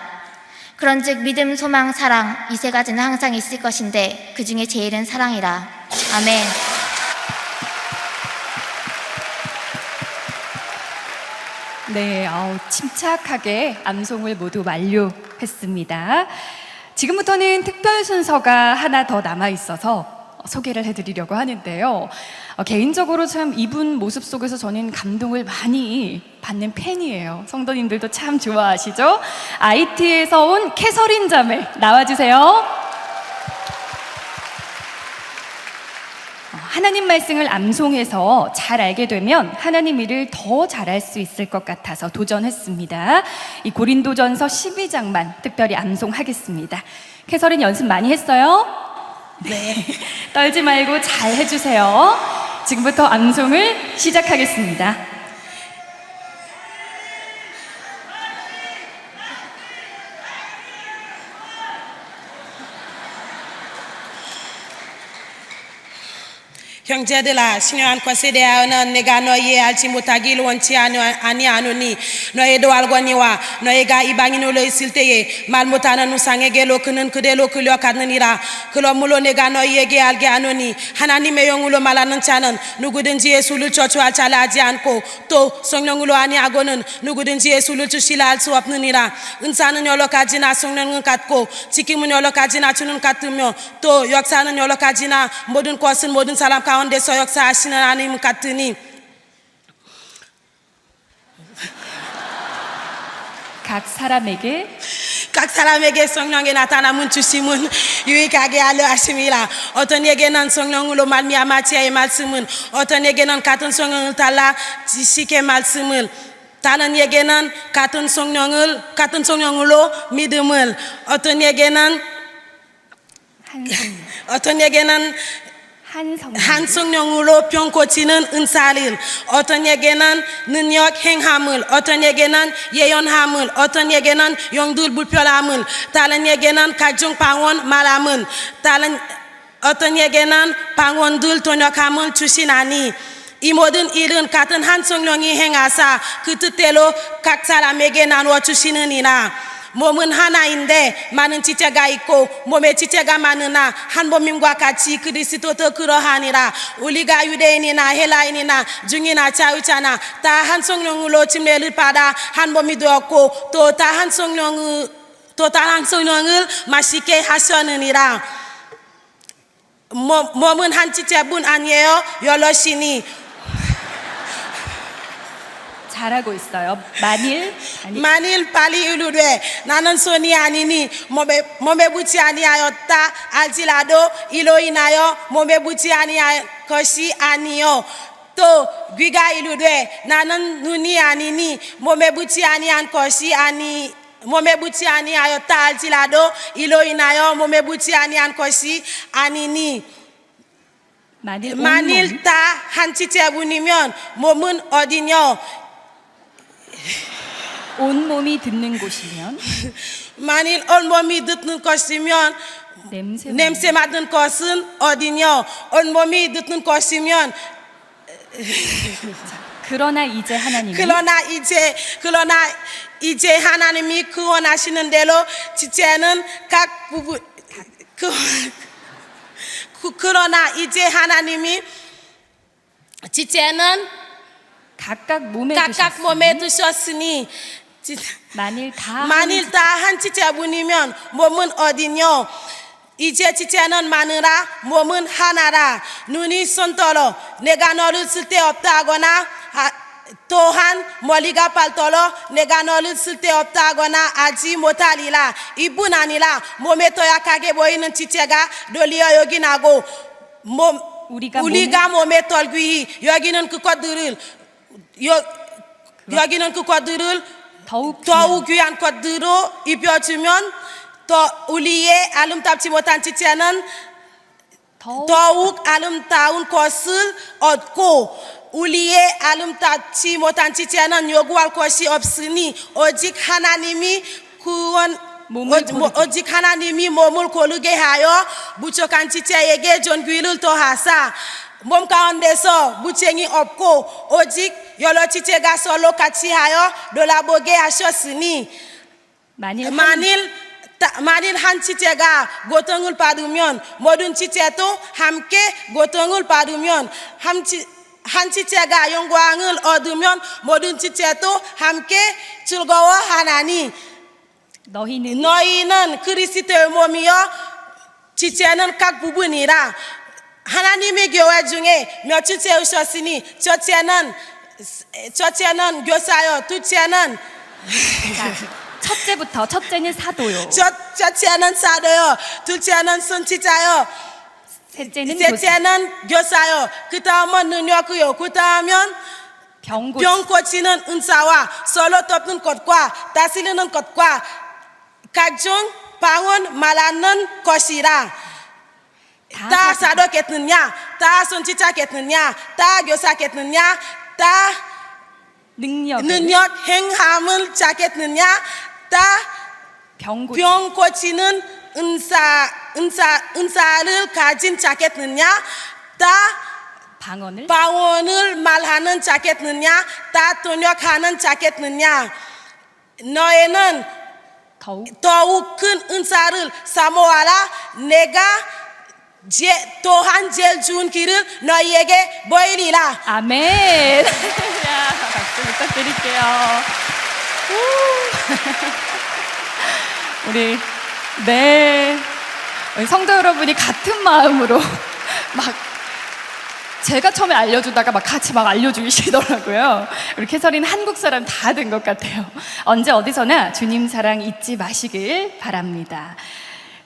그런즉 믿음, 소망, 사랑 이 세 가지는 항상 있을 것인데 그 중에 제일은 사랑이라. 아멘. 네, 침착하게 암송을 모두 완료했습니다. 지금부터는 특별 순서가 하나 더 남아 있어서 소개를 해드리려고 하는데요. 개인적으로 참 이분 모습 속에서 저는 감동을 많이 받는 팬이에요. 성도님들도 참 좋아하시죠? IT에서 온 캐서린 자매 나와주세요. 하나님 말씀을 암송해서 잘 알게 되면 하나님 일을 더 잘할 수 있을 것 같아서 도전했습니다. 이 고린도전서 12장만 특별히 암송하겠습니다. 캐서린 연습 많이 했어요? 네. 떨지 말고 잘 해주세요. 지금부터 암송을 시작하겠습니다. 형제들아 신령한 것에 대하여는 내가 너희의 알지 못하길 원치 아니하노니 너희도 알거니와 너희가 이방인으로 있을 때에 말 못하는 우상에게로 그는 그대로 끌려갔느니라. 그러므로 내가 너희에게 알게 하노니 하나님의 영으로 말하는 자는 누구든지 예수를 저주할 자라 하지 않고 또 성령으로 아니하고는 누구든지 예수를 주시라 할 수 없느니라. 은사는 여러 가지나 성령은 같고 지킴은 여러 가지나 주는 같으며 또 역사는 여러 가지나 모든 것은 모든 사람 가운데서 역사하시는 하나님 같으니 각 사람에게 성령의 나타남은 주심은 유익하게 하려 하심이라. 어떤 에게는 성령으로 말미암아 지혜의 말씀은 어떤 에게는 같은 성령을 달라 지식의 말씀을 다른 에게는 같은 성령으로 믿음을 어떤 에게는 한 성령으로 병 고치는 은사를 어떤 에게는 능력 행함을 어떤 에게는 예언함을 어떤 에게는 영들 불편함을 다른 에게는 각종 방언 말함을 다른 어떤 에게는 방언들 번역함을 주시나니 이 모든 일은 같은 한 성령이 행하사 그 뜻대로 각 사람에게 나누어 주시느니라. 몸은 하나인데 많은 지체가 있고 몸에 지체가 많으나 한 몸임과 같이 그리스도도 그러하니라. 우리가 유대인이나 헬라인이나 중이나 자유자나 다 한 성령으로 침례를 받아 한 몸이 되었고 또 다 한 성령을 마시게 하셨느니라. 몸은 한 지체뿐 아니에요 여럿이니. 잘하고 있어요. 만일 빨리 이르되 나는 손이 아니니 몸에 붙지 아니하였다 알지라도 이로 인하여 몸에 붙지 아니할 것이 아니요. 또 귀가 이르되 나는 눈이 아니니 몸에 붙지 아니한 것이 몸에 붙지 아니하였다 알지라도 이로 인하여 몸에 붙지 아니한 것이 아니니. 만일 다 한 지체분이면 몸은 어디뇨? 온 몸이 듣는 곳이면 만일 온 몸이 듣는 것이면 냄새 맡는 것은 어디뇨? 온 몸이 듣는 것이면 그러나 이제 하나님이 그러나 이제 하나님이 구원하시는 대로 지체는 각 부분 그러나 이제 하나님이 지체는 각각 몸에 두셨으니 만일 다 한 지체분이면 몸은 어디뇨? 이제 지체는 많으라 몸은 하나라. 눈이 손떨어 내가 너를 쓸데없다거나 또한 머리가 발떨어 내가 너를 쓸데없다거나 하지 못하리라. 이뿐 아니라 몸에 더 약하게 보이는 지체가 널리어 여기나고 우리가 몸에 덜귀히 여기는 그것들을 더욱 귀한 것들로 입혀주면 또 우리의 아름답지 못한 지체는 더욱 아름다운 것을 얻고 우리의 아름답지 못한 지체는 요구할 것이 없으니 오직 하나님이 몸을 고르게 하여 부족한 지체에게 존귀를 더하사 몸 가운데서 무쟁이 없고 오직 여러 지체가 서로 같이 하여 놀라보게 하셨으니 만일 한 지체가 고통을 받으면 모든 지체도 함께 고통을 받으면 한 지체가 영광을 얻으면 모든 지체도 함께 즐거워하나니 너희는 그리스도의 몸이요 지체는 각 부분이라. 하나님의 교회 중에 몇을 세우셨으니 첫째는 교사요 둘째는 첫째는 사도요. 첫째는 사도요. 둘째는 선지자요. 셋째는 교사요. 그 다음은 능력이요. 그 다음은 병 고치는 은사와 서로 돕는 것과 다스리는 것과 각종 방언 말하는 것이라. 다 사도겠느냐? 다 선지자겠느냐? 다 교사겠느냐? 다 능력 행함을 자겠느냐? 다 병 고치는 은사를 가진 자겠느냐? 다 방언을 말하는 자겠느냐? 다 통역하는 자겠느냐? 너희는 더욱 큰 은사를 사모하라. 내가 또한 제일 좋은 길을 너희에게 보이리라. 아멘. 박수 부탁드릴게요. 우리 성도 여러분이 같은 마음으로 제가 처음에 알려주다가 같이 알려주시더라고요. 우리 캐서린 한국 사람 다 된 것 같아요. 언제 어디서나 주님 사랑 잊지 마시길 바랍니다.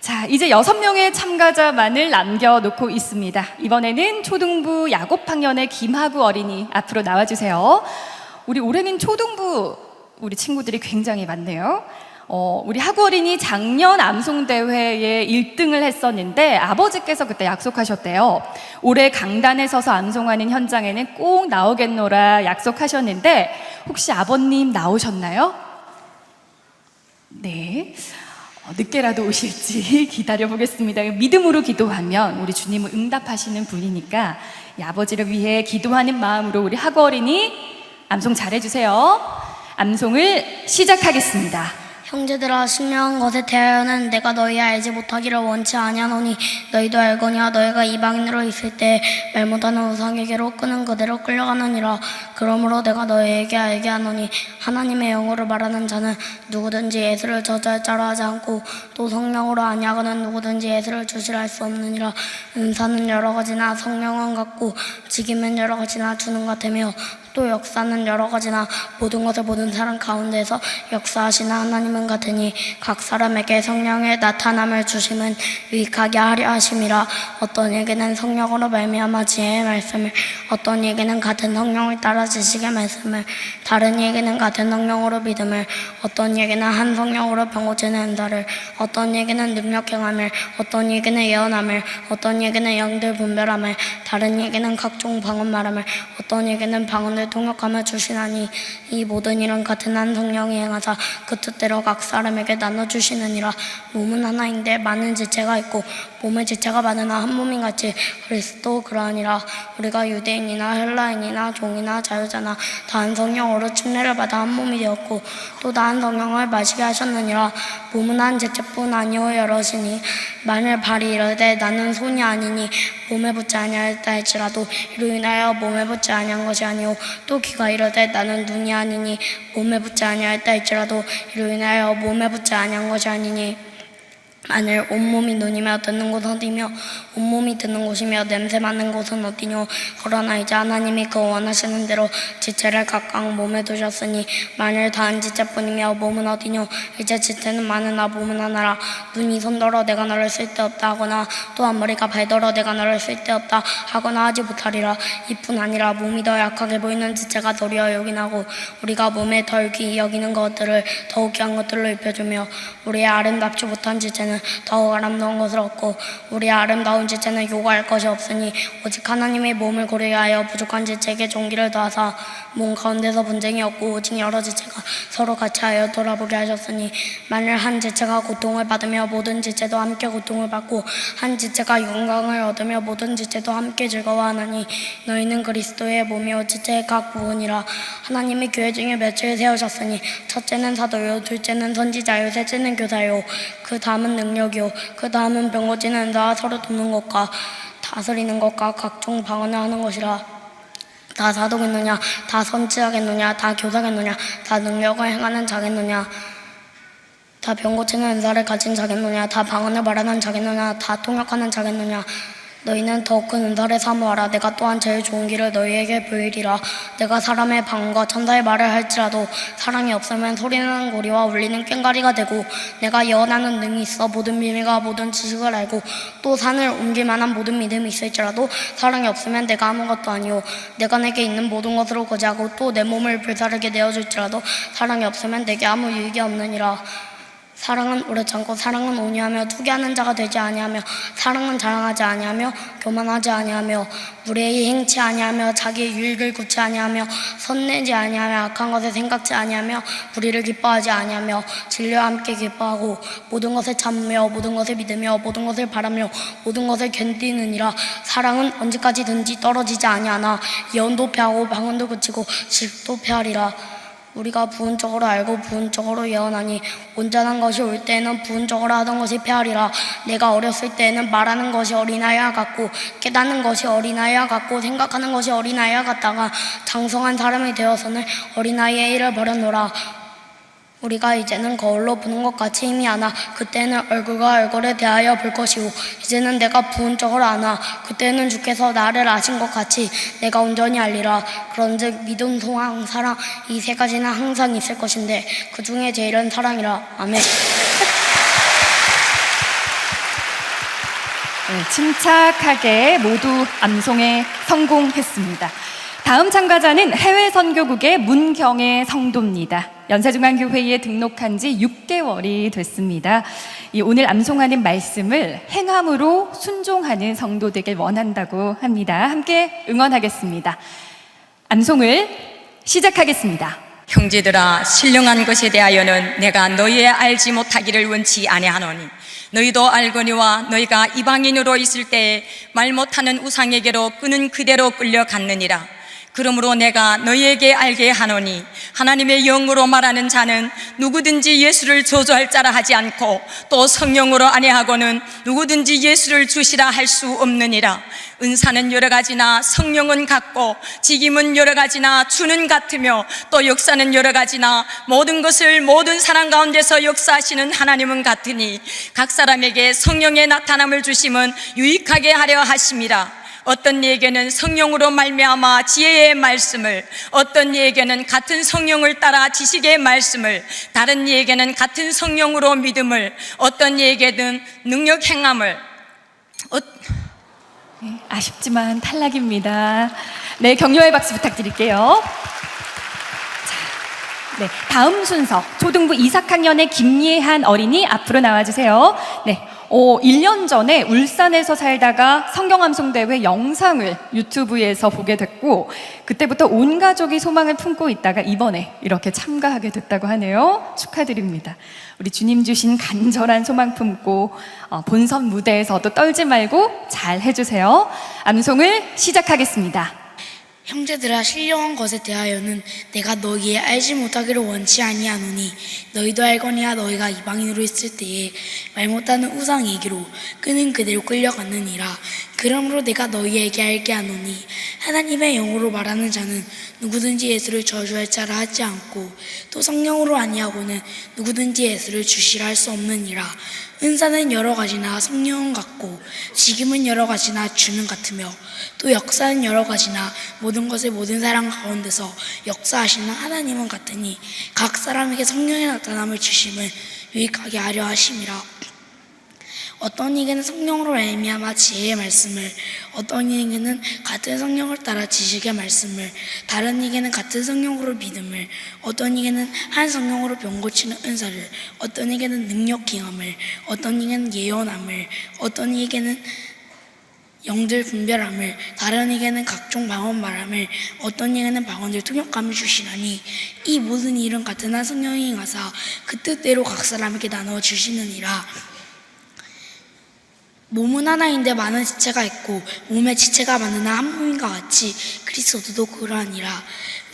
자, 이제 6명의 참가자만을 남겨놓고 있습니다. 이번에는 초등부 야곱학년의 김하구 어린이 앞으로 나와주세요. 우리 올해는 초등부 우리 친구들이 굉장히 많네요. 우리 하구 어린이 작년 암송대회에 1등을 했었는데 아버지께서 그때 약속하셨대요. 올해 강단에 서서 암송하는 현장에는 꼭 나오겠노라 약속하셨는데 혹시 아버님 나오셨나요? 네. 늦게라도 오실지 기다려보겠습니다. 믿음으로 기도하면 우리 주님은 응답하시는 분이니까 이 아버지를 위해 기도하는 마음으로 우리 하구 어린이 암송 잘해주세요. 암송을 시작하겠습니다. 형제들아 신령한 것에 대하여는 내가 너희 알지 못하기를 원치 아니하노니 너희도 알거니와 너희가 이방인으로 있을 때 말 못하는 우상에게로 끄는 그대로 끌려가느니라. 그러므로 내가 너희에게 알게 하노니 하나님의 영으로 말하는 자는 누구든지 예수를 저주할 자로 하지 않고 또 성령으로 아니하거는 누구든지 예수를 주시라 할 수 없느니라. 은사는 여러 가지나 성령은 같고 직임은 여러 가지나 주는 같으며 또 역사는 여러 가지나 모든 것을 모든 사람 가운데서 역사하시는 하나님은 같으니 각 사람에게 성령의 나타남을 주심은 유익하게 하려 하심이라. 어떤 이에게는 성령으로 말미암아 지혜의 말씀을, 어떤 이에게는 같은 성령을 따라 지식의 말씀을, 다른 이에게는 같은 성령으로 믿음을, 어떤 이에게는 한 성령으로 병 고치는 은사를, 어떤 이에게는 능력 행함을, 어떤 이에게는 예언함을, 어떤 이에게는 영들 분별함을, 다른 이에게는 각종 방언 말함을, 어떤 이에게는 방언을 가운데 통역하며 주시나니 이 모든 일은 같은 한 성령이 행하사 그 뜻대로 각 사람에게 나눠주시느니라. 몸은 하나인데 많은 지체가 있고 몸의 지체가 많으나 한 몸인 같이 그리스도 그러하니라. 우리가 유대인이나 헬라인이나 종이나 자유자나 다 한 성령으로 침례를 받아 한 몸이 되었고 또 다 한 성령을 마시게 하셨느니라. 몸은 한 지체뿐 아니오 여럿이니 만일 발이 이르되 나는 손이 아니니 몸에 붙지 아니하였다 할지라도 이로 인하여 몸에 붙지 아니한 것이 아니오 또 귀가 이르되 나는 눈이 아니니 몸에 붙지 아니하였다 할지라도 이로 인하여 몸에 붙지 아니한 것이 아니니 만일 온몸이 눈이며 듣는 곳은 어디며 온몸이 듣는 곳이며 냄새 맡는 곳은 어디뇨. 그러나 이제 하나님이 그 원하시는 대로 지체를 각각 몸에 두셨으니 만일 다한 지체뿐이며 몸은 어디뇨. 이제 지체는 많으나 몸은 하나라. 눈이 손더러 내가 너를 쓸데없다 하거나 또한 머리가 발더러 내가 너를 쓸데없다 하거나 하지 못하리라. 이뿐 아니라 몸이 더 약하게 보이는 지체가 도리어 요긴하고 우리가 몸에 덜 귀히 여기는 것들을 더욱 귀한 것들로 입혀주며 우리의 아름답지 못한 지체는 더욱 아름다운 것을 얻고 우리의 아름다운 지체는 요구할 것이 없으니 오직 하나님의 몸을 고르게 하여 부족한 지체에게 종기를 더하사 몸 가운데서 분쟁이 없고 오직 여러 지체가 서로 같이 하여 돌아보게 하셨으니 만일 한 지체가 고통을 받으며 모든 지체도 함께 고통을 받고 한 지체가 영광을 얻으며 모든 지체도 함께 즐거워하나니 너희는 그리스도의 몸이요 지체의 각 부분이라. 하나님이 교회 중에 맺을 세우셨으니 첫째는 사도요 둘째는 선지자요 셋째는 교사요 그 다음은 능력이요 그 다음은 병 고치는 자와 서로 돕는 것과 다스리는 것과 각종 방언을 하는 것이라. 다 사도겠느냐 다 선지자겠느냐 다 교사겠느냐 다 능력을 행하는 자겠느냐 다 병 고치는 은사를 가진 자겠느냐 다 방언을 말하는 자겠느냐 다 통역하는 자겠느냐. 너희는 더 큰 은사를 사모하라. 내가 또한 제일 좋은 길을 너희에게 보이리라. 내가 사람의 방언과 천사의 말을 할지라도 사랑이 없으면 소리나는 고리와 울리는 꽹과리가 되고 내가 예언하는 능이 있어 모든 비밀과 모든 지식을 알고 또 산을 옮길 만한 모든 믿음이 있을지라도 사랑이 없으면 내가 아무것도 아니오. 내가 내게 있는 모든 것으로 거지하고 또 내 몸을 불사르게 내어줄지라도 사랑이 없으면 내게 아무 유익이 없느니라. 사랑은 오래 참고 사랑은 온유하며 투기하는 자가 되지 아니하며 사랑은 자랑하지 아니하며 교만하지 아니하며 무례히 행치 아니하며 자기의 유익을 구치 아니하며 선내지 아니하며 악한 것을 생각지 아니하며 불의를 기뻐하지 아니하며 진리와 함께 기뻐하고 모든 것을 참으며 모든 것을 믿으며 모든 것을 바라며 모든 것을 견디느니라. 사랑은 언제까지든지 떨어지지 아니하나 예언도 패하고 방언도 그치고 질도 패하리라. 우리가 부분적으로 알고 부분적으로 예언하니 온전한 것이 올 때에는 부분적으로 하던 것이 패하리라. 내가 어렸을 때에는 말하는 것이 어린아이와 같고 깨닫는 것이 어린아이와 같고 생각하는 것이 어린아이와 같다가 장성한 사람이 되어서는 어린아이의 일을 버렸노라. 우리가 이제는 거울로 보는 것 같이 힘이 아나 그때는 얼굴과 얼굴에 대하여 볼 것이오. 이제는 내가 부분적으로 아나 그때는 주께서 나를 아신 것 같이 내가 온전히 알리라. 그런즉 믿음, 소망, 사랑 이 세 가지는 항상 있을 것인데 그 중에 제일은 사랑이라. 아멘. 네, 침착하게 모두 암송에 성공했습니다. 다음 참가자는 해외 선교국의 문경의 성도입니다. 연세중앙교회에 등록한 지 6개월이 됐습니다. 오늘 암송하는 말씀을 행함으로 순종하는 성도 되길 원한다고 합니다. 함께 응원하겠습니다. 암송을 시작하겠습니다. 형제들아 신령한 것에 대하여는 내가 너희의 알지 못하기를 원치 아니하노니 너희도 알거니와 너희가 이방인으로 있을 때에 말 못하는 우상에게로 끄는 그대로 끌려갔느니라. 그러므로 내가 너희에게 알게 하노니 하나님의 영으로 말하는 자는 누구든지 예수를 저주할 자라 하지 않고 또 성령으로 아니하고는 누구든지 예수를 주시라 할 수 없느니라. 은사는 여러 가지나 성령은 같고 직임은 여러 가지나 주는 같으며 또 역사는 여러 가지나 모든 것을 모든 사람 가운데서 역사하시는 하나님은 같으니 각 사람에게 성령의 나타남을 주심은 유익하게 하려 하심이라. 어떤 이에게는 성령으로 말미암아 지혜의 말씀을, 어떤 이에게는 같은 성령을 따라 지식의 말씀을, 다른 이에게는 같은 성령으로 믿음을, 어떤 이에게는 능력 행함을. 아쉽지만 탈락입니다. 네, 격려의 박수 부탁드릴게요. 자, 네, 다음 순서 초등부 2, 4학년의 김예한 어린이 앞으로 나와주세요. 네, 1년 전에 울산에서 살다가 성경암송대회 영상을 유튜브에서 보게 됐고 그때부터 온 가족이 소망을 품고 있다가 이번에 이렇게 참가하게 됐다고 하네요. 축하드립니다. 우리 주님 주신 간절한 소망 품고 본선 무대에서도 떨지 말고 잘 해주세요. 암송을 시작하겠습니다. 형제들아 신령한 것에 대하여는 내가 너희의 알지 못하기를 원치 아니하노니 너희도 알거니와 너희가 이방인으로 있을 때에 말 못하는 우상 얘기로 끄는 그대로 끌려갔느니라. 그러므로 내가 너희에게 알게 하노니 하나님의 영으로 말하는 자는 누구든지 예수를 저주할 자라 하지 않고 또 성령으로 아니하고는 누구든지 예수를 주시라 할 수 없느니라. 은사는 여러 가지나 성령은 같고 지금은 여러 가지나 주는 같으며 또 역사는 여러 가지나 모든 것을 모든 사람 가운데서 역사하시는 하나님은 같으니 각 사람에게 성령의 나타남을 주심을 유익하게 하려 하심이라. 어떤 이에게는 성령으로 말미암아 지혜의 말씀을, 어떤 이에게는 같은 성령을 따라 지식의 말씀을, 다른 이에게는 같은 성령으로 믿음을, 어떤 이에게는 한 성령으로 병 고치는 은사를, 어떤 이에게는 능력 기함을, 어떤 이에게는 예언함을, 어떤 이에게는 영들 분별함을, 다른 이에게는 각종 방언 말함을, 어떤 이에게는 방언들 통역감을 주시나니 이 모든 일은 같은 한 성령이 행하사 그 뜻대로 각 사람에게 나누어 주시느니라. 몸은 하나인데 많은 지체가 있고 몸의 지체가 많으나 한 몸인과 같이 그리스도도 그러하니라.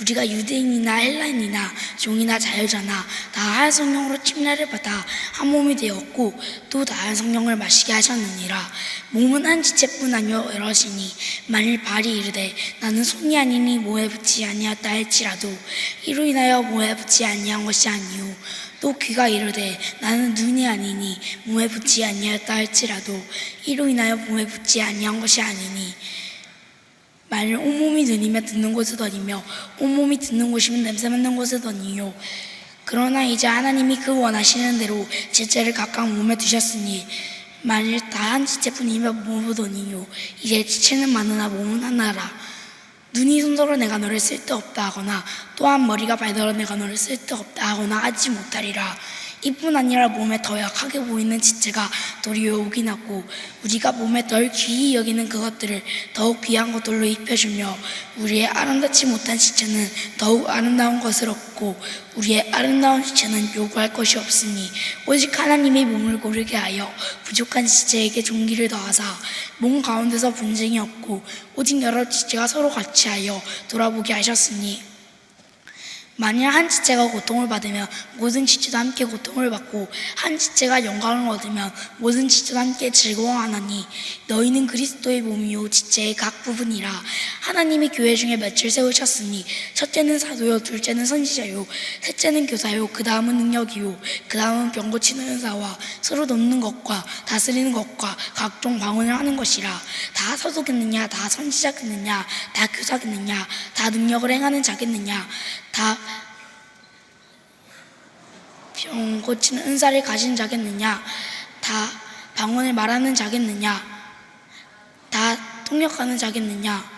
우리가 유대인이나 헬라인이나 종이나 자유자나 다 한 성령으로 침례를 받아 한 몸이 되었고 또 다 한 성령을 마시게 하셨느니라. 몸은 한 지체뿐 아니요 여럿이니 만일 발이 이르되 나는 손이 아니니 몸에 붙지 아니하였다 할지라도 이로 인하여 몸에 붙지 아니한 것이 아니요 또 귀가 이르되 나는 눈이 아니니 몸에 붙지 아니하였다 할지라도 이로 인하여 몸에 붙지 아니한 것이 아니니 만일 온몸이 눈이면 듣는 곳을 더니며 온몸이 듣는 곳이면 냄새 맡는 곳을 더니요 그러나 이제 하나님이 그 원하시는 대로 지체를 각각 몸에 두셨으니 만일 다 한 지체뿐이면 몸을 더니요 이제 지체는 많으나 몸은 하나라. 눈이 손으로 내가 너를 쓸데없다 하거나 또한 머리가 발더러 내가 너를 쓸데없다 하거나 하지 못하리라. 이뿐 아니라 몸에 더 약하게 보이는 지체가 도리어 오긴 하고 우리가 몸에 덜 귀히 여기는 그것들을 더욱 귀한 것들로 입혀주며 우리의 아름답지 못한 지체는 더욱 아름다운 것을 얻고 우리의 아름다운 지체는 요구할 것이 없으니 오직 하나님의 몸을 고르게 하여 부족한 지체에게 존귀를 더하사 몸 가운데서 분쟁이 없고 오직 여러 지체가 서로 같이 하여 돌아보게 하셨으니 만일 한 지체가 고통을 받으면 모든 지체도 함께 고통을 받고 한 지체가 영광을 얻으면 모든 지체도 함께 즐거워하나니 너희는 그리스도의 몸이요 지체의 각 부분이라. 하나님이 교회 중에 맺을 세우셨으니 첫째는 사도요 둘째는 선지자요 셋째는 교사요 그 다음은 능력이요 그 다음은 병 고치는 은사와 서로 돕는 것과 다스리는 것과 각종 방언을 하는 것이라. 다 사도겠느냐 다 선지자겠느냐 다 교사겠느냐 다 능력을 행하는 자겠느냐 다 병 고치는 은사를 가진 자겠느냐 다 방언을 말하는 자겠느냐 다 통역하는 자겠느냐.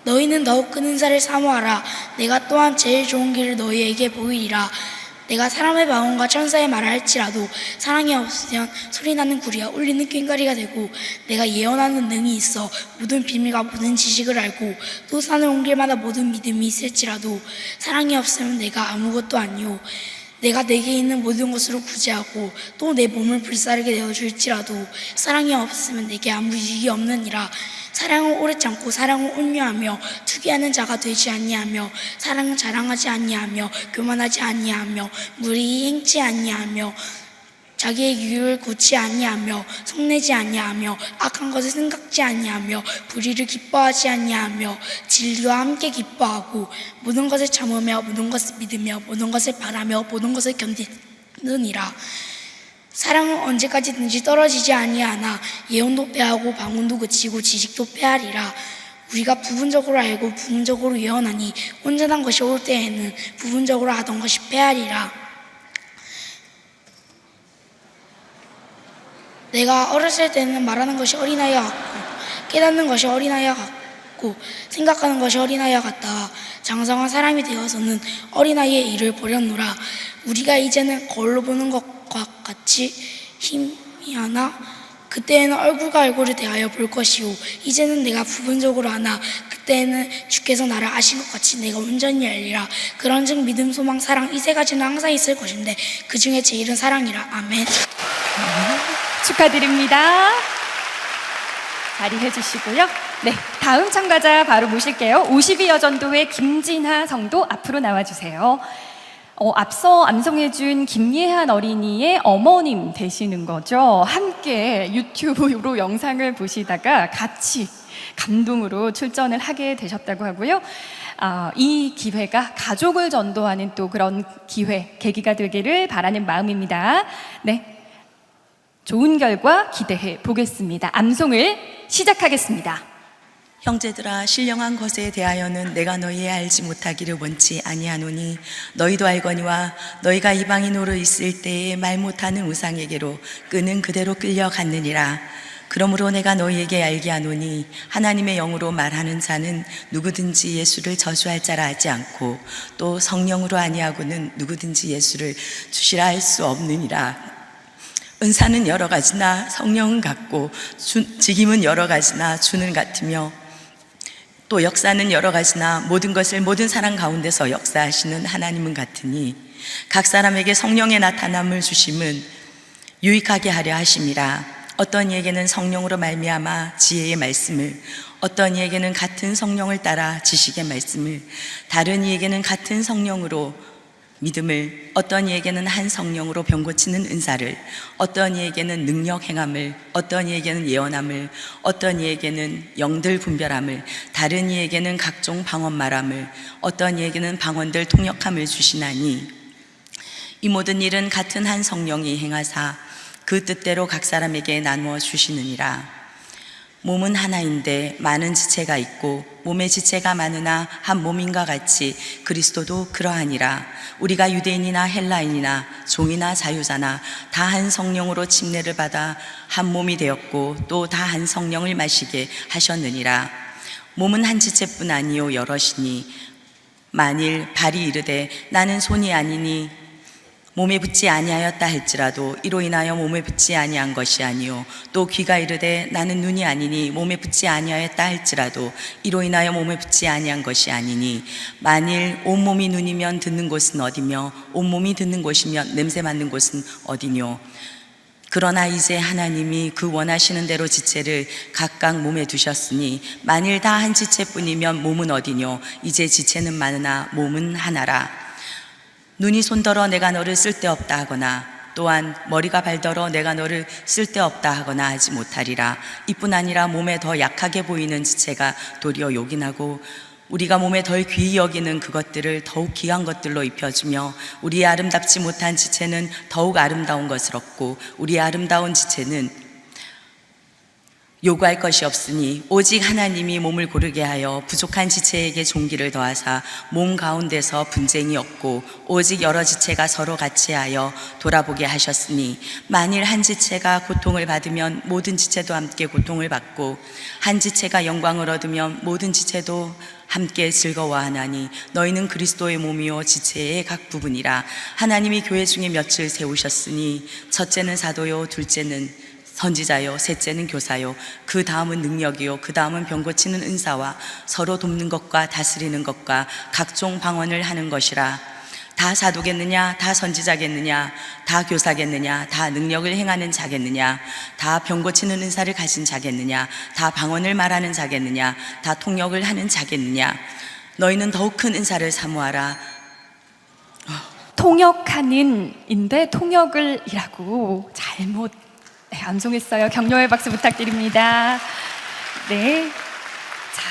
너희는 더욱 큰 은사를 사모하라. 내가 또한 제일 좋은 길을 너희에게 보이리라. 내가 사람의 방언과 천사의 말을 할지라도 사랑이 없으면 소리나는 구리와 울리는 꽹과리가 되고 내가 예언하는 능이 있어 모든 비밀과 모든 지식을 알고 또 산을 온 길마다 모든 믿음이 있을지라도 사랑이 없으면 내가 아무것도 아니요 내가 내게 있는 모든 것으로 구제하고 또 내 몸을 불사르게 내어줄지라도 사랑이 없으면 내게 아무 유익이 없느니라. 사랑은 오래 참고 사랑은 온유하며 투기하는 자가 되지 아니하며 사랑은 자랑하지 아니하며 교만하지 아니하며 무리히 행치 아니하며 자기의 유익을 고치 아니하며 성내지 아니하며 악한 것을 생각지 아니하며 불의를 기뻐하지 아니하며 진리와 함께 기뻐하고 모든 것을 참으며 모든 것을 믿으며 모든 것을 바라며 모든 것을 견디느니라. 사랑은 언제까지든지 떨어지지 아니하나 예언도 패하고 방언도 그치고 지식도 패하리라. 우리가 부분적으로 알고 부분적으로 예언하니 온전한 것이 올 때에는 부분적으로 하던 것이 패하리라. 내가 어렸을 때는 말하는 것이 어린아이와 같고 깨닫는 것이 어린아이와 같고 생각하는 것이 어린아이와 같다. 장성한 사람이 되어서는 어린아이의 일을 버렸노라. 우리가 이제는 거울로 보는 것 것과 같이 힘이 하나 그때에는 얼굴과 얼굴을 대하여 볼 것이요 이제는 내가 부분적으로 하나 그때에는 주께서 나를 아신 것 같이 내가 온전히 알리라. 그런즉 믿음, 소망, 사랑 이 세 가지는 항상 있을 것인데 그 중에 제일은 사랑이라. 아멘. 축하드립니다. 자리해 주시고요. 네, 다음 참가자 바로 모실게요. 52여전도회 김진하 성도 앞으로 나와주세요. 앞서 암송해준 김예한 어린이의 어머님 되시는 거죠. 함께 유튜브로 영상을 보시다가 같이 감동으로 출전을 하게 되셨다고 하고요. 이 기회가 가족을 전도하는 또 그런 기회, 계기가 되기를 바라는 마음입니다. 네, 좋은 결과 기대해 보겠습니다. 암송을 시작하겠습니다. 형제들아 신령한 것에 대하여는 내가 너희의 알지 못하기를 원치 아니하노니 너희도 알거니와 너희가 이방인으로 있을 때에 말 못하는 우상에게로 끄는 그대로 끌려갔느니라. 그러므로 내가 너희에게 알게 하노니 하나님의 영으로 말하는 자는 누구든지 예수를 저주할 자라 하지 않고 또 성령으로 아니하고는 누구든지 예수를 주시라 할 수 없느니라. 은사는 여러 가지나 성령은 같고 직임은 여러 가지나 주는 같으며 또 역사는 여러 가지나 모든 것을 모든 사람 가운데서 역사하시는 하나님은 같으니 각 사람에게 성령의 나타남을 주심은 유익하게 하려 하심이라. 어떤 이에게는 성령으로 말미암아 지혜의 말씀을, 어떤 이에게는 같은 성령을 따라 지식의 말씀을, 다른 이에게는 같은 성령으로 믿음을, 어떤 이에게는 한 성령으로 병 고치는 은사를, 어떤 이에게는 능력 행함을, 어떤 이에게는 예언함을, 어떤 이에게는 영들 분별함을, 다른 이에게는 각종 방언 말함을, 어떤 이에게는 방언들 통역함을 주시나니 이 모든 일은 같은 한 성령이 행하사 그 뜻대로 각 사람에게 나누어 주시느니라. 몸은 하나인데 많은 지체가 있고 몸의 지체가 많으나 한 몸인과 같이 그리스도도 그러하니라. 우리가 유대인이나 헬라인이나 종이나 자유자나 다 한 성령으로 침례를 받아 한 몸이 되었고 또 다 한 성령을 마시게 하셨느니라. 몸은 한 지체뿐 아니요 여럿이니 만일 발이 이르되 나는 손이 아니니 몸에 붙지 아니하였다 할지라도 이로 인하여 몸에 붙지 아니한 것이 아니요 또 귀가 이르되 나는 눈이 아니니 몸에 붙지 아니하였다 할지라도 이로 인하여 몸에 붙지 아니한 것이 아니니 만일 온몸이 눈이면 듣는 곳은 어디며 온몸이 듣는 곳이면 냄새 맡는 곳은 어디뇨. 그러나 이제 하나님이 그 원하시는 대로 지체를 각각 몸에 두셨으니 만일 다 한 지체뿐이면 몸은 어디뇨. 이제 지체는 많으나 몸은 하나라. 눈이 손더러 내가 너를 쓸데없다 하거나 또한 머리가 발더러 내가 너를 쓸데없다 하거나 하지 못하리라. 이뿐 아니라 몸에 더 약하게 보이는 지체가 도리어 요긴하고 우리가 몸에 덜 귀히 여기는 그것들을 더욱 귀한 것들로 입혀주며 우리의 아름답지 못한 지체는 더욱 아름다운 것을 얻고 우리의 아름다운 지체는 요구할 것이 없으니 오직 하나님이 몸을 고르게 하여 부족한 지체에게 종기를 더하사 몸 가운데서 분쟁이 없고 오직 여러 지체가 서로 같이 하여 돌아보게 하셨으니 만일 한 지체가 고통을 받으면 모든 지체도 함께 고통을 받고 한 지체가 영광을 얻으면 모든 지체도 함께 즐거워하나니 너희는 그리스도의 몸이요 지체의 각 부분이라. 하나님이 교회 중에 몇을 세우셨으니 첫째는 사도요 둘째는 선지자요 셋째는 교사요 그 다음은 능력이요 그 다음은 병 고치는 은사와 서로 돕는 것과 다스리는 것과 각종 방언을 하는 것이라. 다 사도겠느냐 다 선지자겠느냐 다 교사겠느냐 다 능력을 행하는 자겠느냐 다 병 고치는 은사를 가진 자겠느냐 다 방언을 말하는 자겠느냐 다 통역을 하는 자겠느냐. 너희는 더욱 큰 은사를 사모하라. 통역하는인데 통역을 이라고 잘못 암송했어요. 격려의 박수 부탁드립니다. 네. 자,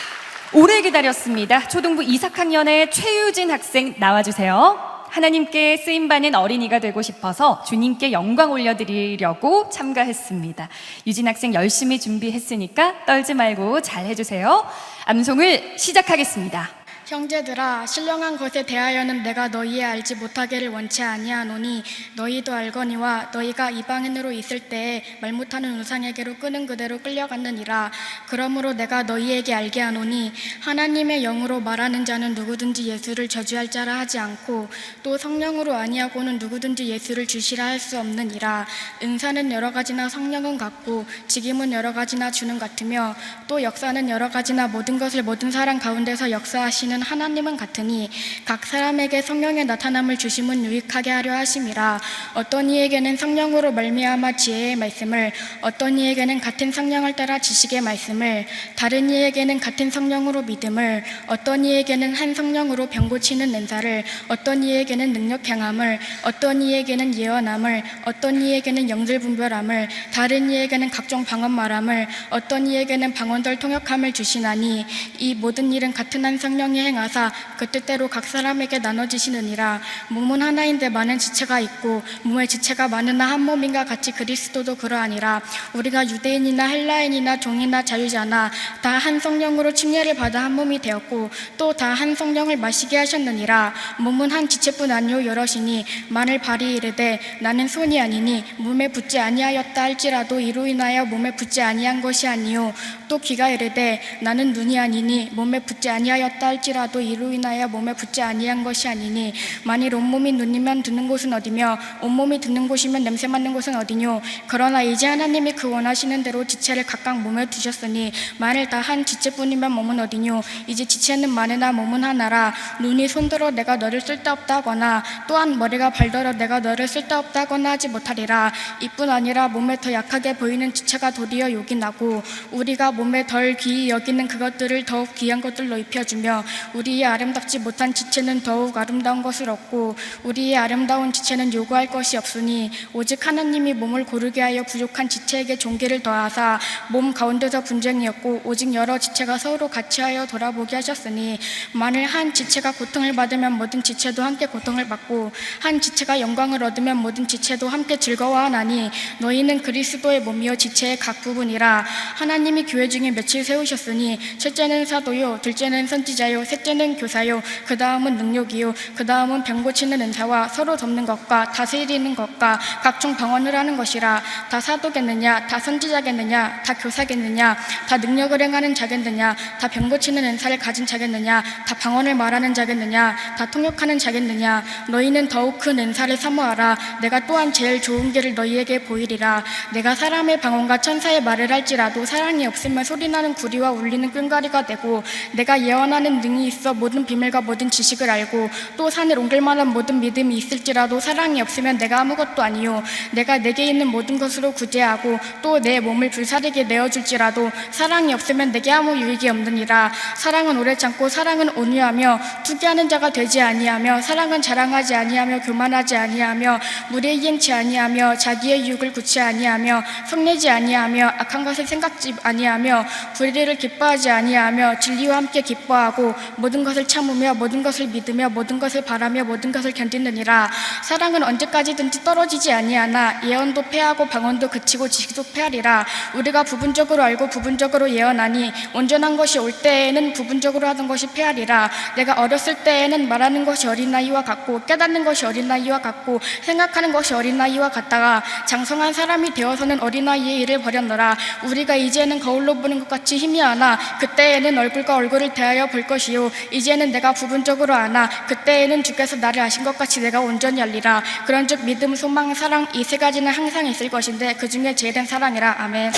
오래 기다렸습니다. 초등부 2학년의 최유진 학생 나와주세요. 하나님께 쓰임받는 어린이가 되고 싶어서 주님께 영광 올려드리려고 참가했습니다. 유진 학생 열심히 준비했으니까 떨지 말고 잘 해주세요. 암송을 시작하겠습니다. 형제들아 신령한 것에 대하여는 내가 너희의 알지 못하기를 원치 아니하노니 너희도 알거니와 너희가 이방인으로 있을 때에 말 못하는 우상에게로 끄는 그대로 끌려갔느니라. 그러므로 내가 너희에게 알게 하노니 하나님의 영으로 말하는 자는 누구든지 예수를 저주할 자라 하지 않고 또 성령으로 아니하고는 누구든지 예수를 주시라 할 수 없느니라. 은사는 여러 가지나 성령은 같고 직임은 여러 가지나 주는 같으며 또 역사는 여러 가지나 모든 것을 모든 사람 가운데서 역사하시는 하나님은 같으니 각 사람에게 성령의 나타남을 주심은 유익하게 하려 하심이라. 어떤 이에게는 성령으로 말미암아 지혜의 말씀을, 어떤 이에게는 같은 성령을 따라 지식의 말씀을, 다른 이에게는 같은 성령으로 믿음을, 어떤 이에게는 한 성령으로 병 고치는 은사를, 어떤 이에게는 능력 행함을, 어떤 이에게는 예언함을, 어떤 이에게는 영들 분별함을, 다른 이에게는 각종 방언 말함을, 어떤 이에게는 방언들 통역함을 주시나니 이 모든 일은 같은 한 성령이 행하사 그 뜻대로 각 사람에게 나눠지시느니라. 몸은 하나인데 많은 지체가 있고 몸의 지체가 많으나 한 몸인가 같이 그리스도도 그러하니라. 우리가 유대인이나 헬라인이나 종이나 자유자나 다 한 성령으로 침례를 받아 한 몸이 되었고 또 다 한 성령을 마시게 하셨느니라. 몸은 한 지체뿐 아니요 여럿이니 만일 발이 이르되 나는 손이 아니니 몸에 붙지 아니하였다 할지라도 이로 인하여 몸에 붙지 아니한 것이 아니요 또 귀가 이르되 나는 눈이 아니니 몸에 붙지 아니하였다 할지라도 이로 인하여 몸에 붙지 아니한 것이 아니니 만일 온몸이 눈이면 듣는 곳은 어디며 온몸이 듣는 곳이면 냄새 맡는 곳은 어디뇨. 그러나 이제 하나님이 그 원하시는 대로 지체를 각각 몸에 두셨으니 만일 다 한 지체뿐이면 몸은 어디뇨. 이제 지체는 많으나 몸은 하나라. 눈이 손들어 내가 너를 쓸데없다 하거나 또한 머리가 발더러 내가 너를 쓸데없다 하거나 하지 못하리라. 이뿐 아니라 몸에 더 약하게 보이는 지체가 도리어 욕이 나고 우리가 몸에 덜 귀히 여기는 그것들을 더욱 귀한 것들로 입혀주며 우리의 아름답지 못한 지체는 더욱 아름다운 것을 얻고 우리의 아름다운 지체는 요구할 것이 없으니 오직 하나님이 몸을 고르게 하여 부족한 지체에게 존귀를 더하사 몸 가운데서 분쟁이었고 오직 여러 지체가 서로 같이하여 돌아보게 하셨으니 만일 한 지체가 고통을 받으면 모든 지체도 함께 고통을 받고 한 지체가 영광을 얻으면 모든 지체도 함께 즐거워하나니 너희는 그리스도의 몸이요 지체의 각 부분이라. 하나님이 교회 중에 며칠 세우셨으니 첫째는 사도요 둘째는 선지자요 셋째는 교사요 그 다음은 능력이요 그 다음은 병 고치는 은사와 서로 돕는 것과 다스리는 것과 각종 방언을 하는 것이라. 다 사도겠느냐 다 선지자겠느냐 다 교사겠느냐 다 능력을 행하는 자겠느냐 다 병 고치는 은사를 가진 자겠느냐 다 방언을 말하는 자겠느냐 다 통역하는 자겠느냐. 너희는 더욱 큰 은사를 사모하라. 내가 또한 제일 좋은 길을 너희에게 보이리라. 내가 사람의 방언과 천사의 말을 할지라도 사랑이 없으면 소리나는 구리와 울리는 꽹과리가 되고 내가 예언하는 능이 있어 모든 비밀과 모든 지식을 알고 또 산을 옮길 만한 모든 믿음이 있을지라도 사랑이 없으면 내가 아무것도 아니요 내가 내게 있는 모든 것으로 구제하고 또 내 몸을 불사르게 내어줄지라도 사랑이 없으면 내게 아무 유익이 없느니라. 사랑은 오래 참고 사랑은 온유하며 투기하는 자가 되지 아니하며 사랑은 자랑하지 아니하며 교만하지 아니하며 무례 이행치 아니하며 자기의 유익을 굳이 아니하며 성내지 아니하며 악한 것을 생각지 아니하며 불의를 기뻐하지 아니하며 진리와 함께 기뻐하고 모든 것을 참으며 모든 것을 믿으며 모든 것을 바라며 모든 것을 견디느니라. 사랑은 언제까지든지 떨어지지 아니하나 예언도 패하고 방언도 그치고 지식도 패하리라. 우리가 부분적으로 알고 부분적으로 예언하니 온전한 것이 올 때에는 부분적으로 하던 것이 패하리라. 내가 어렸을 때에는 말하는 것이 어린아이와 같고 깨닫는 것이 어린아이와 같고 생각하는 것이 어린아이와 같다가 장성한 사람이 되어서는 어린아이의 일을 버렸노라. 우리가 이제는 거울로 보는 것 같이 희미하나 그때에는 얼굴과 얼굴을 대하여 볼 것이요 이제는 내가 부분적으로 아나 그때에는 주께서 나를 아신 것 같이 내가 온전히 알리라. 그런즉 믿음 소망 사랑 이 세 가지는 항상 있을 것인데 그 중에 제일은 사랑이라. 아멘.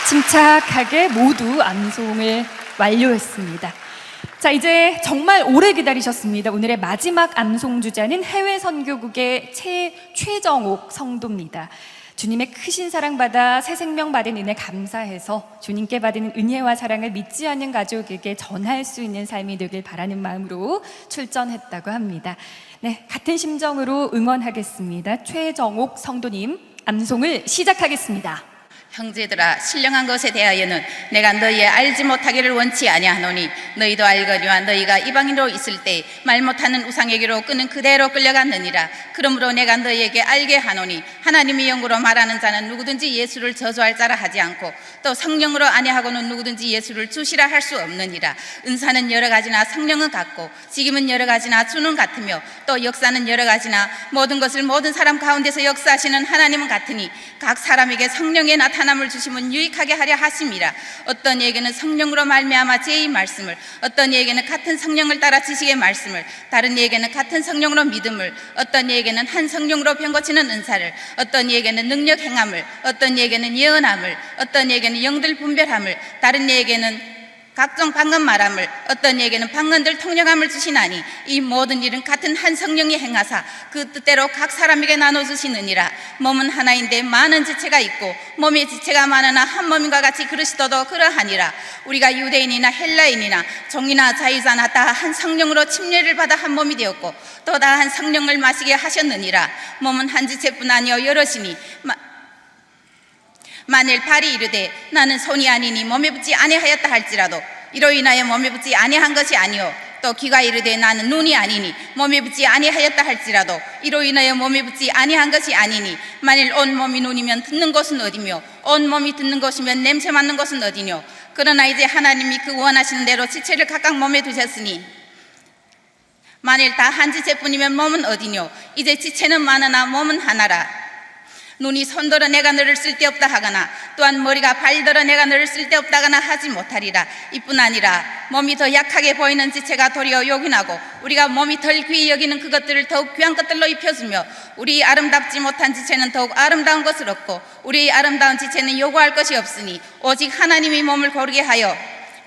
침착하게 모두 암송을 완료했습니다. 자, 이제 정말 오래 기다리셨습니다. 오늘의 마지막 암송 주자는 해외 선교국의 최정옥 성도입니다. 주님의 크신 사랑 받아 새 생명 받은 은혜 감사해서 주님께 받은 은혜와 사랑을 믿지 않는 가족에게 전할 수 있는 삶이 되길 바라는 마음으로 출전했다고 합니다. 네, 같은 심정으로 응원하겠습니다. 최정옥 성도님, 암송을 시작하겠습니다. 형제들아 신령한 것에 대하여는 내가 너희의 알지 못하기를 원치 아니하노니 너희도 알거니와 너희가 이방인으로 있을 때 말 못하는 우상에게로 끄는 그대로 끌려갔느니라. 그러므로 내가 너희에게 알게 하노니 하나님의 영으로 말하는 자는 누구든지 예수를 저주할 자라 하지 않고 또 성령으로 아니하고는 누구든지 예수를 주시라 할 수 없느니라. 은사는 여러 가지나 성령은 같고 직임은 여러 가지나 주는 같으며 또 역사는 여러 가지나 모든 것을 모든 사람 가운데서 역사하시는 하나님은 같으니 각 사람에게 성령의 나타남을 주심은 유익하게 하려 하심이라. 어떤 이에게는 성령으로 말미암아 제의 말씀을, 어떤 이에게는 같은 성령을 따라 지식의 말씀을, 다른 이에게는 같은 성령으로 믿음을, 어떤 이에게는 한 성령으로 병고치는 은사를, 어떤 이에게는 능력 행함을, 어떤 이에게는 예언함을, 어떤 이에게는 영들 분별함을, 다른 이에게는 각종 방언 말함을, 어떤 이에게는 방언들 통역함을 주시나니 이 모든 일은 같은 한 성령이 행하사 그 뜻대로 각 사람에게 나눠주시느니라. 몸은 하나인데 많은 지체가 있고 몸의 지체가 많으나 한 몸인과 같이 그리스도도 그러하니라. 우리가 유대인이나 헬라인이나 종이나 자유자나 다 한 성령으로 침례를 받아 한 몸이 되었고 또 다 한 성령을 마시게 하셨느니라. 몸은 한 지체뿐 아니요 여럿이니 만일 발이 이르되 나는 손이 아니니 몸에 붙지 아니하였다 할지라도 이로 인하여 몸에 붙지 아니한 것이 아니요 또 귀가 이르되 나는 눈이 아니니 몸에 붙지 아니하였다 할지라도 이로 인하여 몸에 붙지 아니한 것이 아니니 만일 온 몸이 눈이면 듣는 것은 어디며 온 몸이 듣는 것이면 냄새 맡는 것은 어디뇨. 그러나 이제 하나님이 그 원하시는 대로 지체를 각각 몸에 두셨으니 만일 다 한 지체뿐이면 몸은 어디뇨. 이제 지체는 많으나 몸은 하나라. 눈이 손들어 내가 너를 쓸데없다 하거나 또한 머리가 발들어 내가 너를 쓸데없다 하거나 하지 못하리라. 이뿐 아니라 몸이 더 약하게 보이는 지체가 도리어 요긴하고 우리가 몸이 덜 귀히 여기는 그것들을 더욱 귀한 것들로 입혀주며 우리 아름답지 못한 지체는 더욱 아름다운 것을 얻고 우리 아름다운 지체는 요구할 것이 없으니 오직 하나님이 몸을 고르게 하여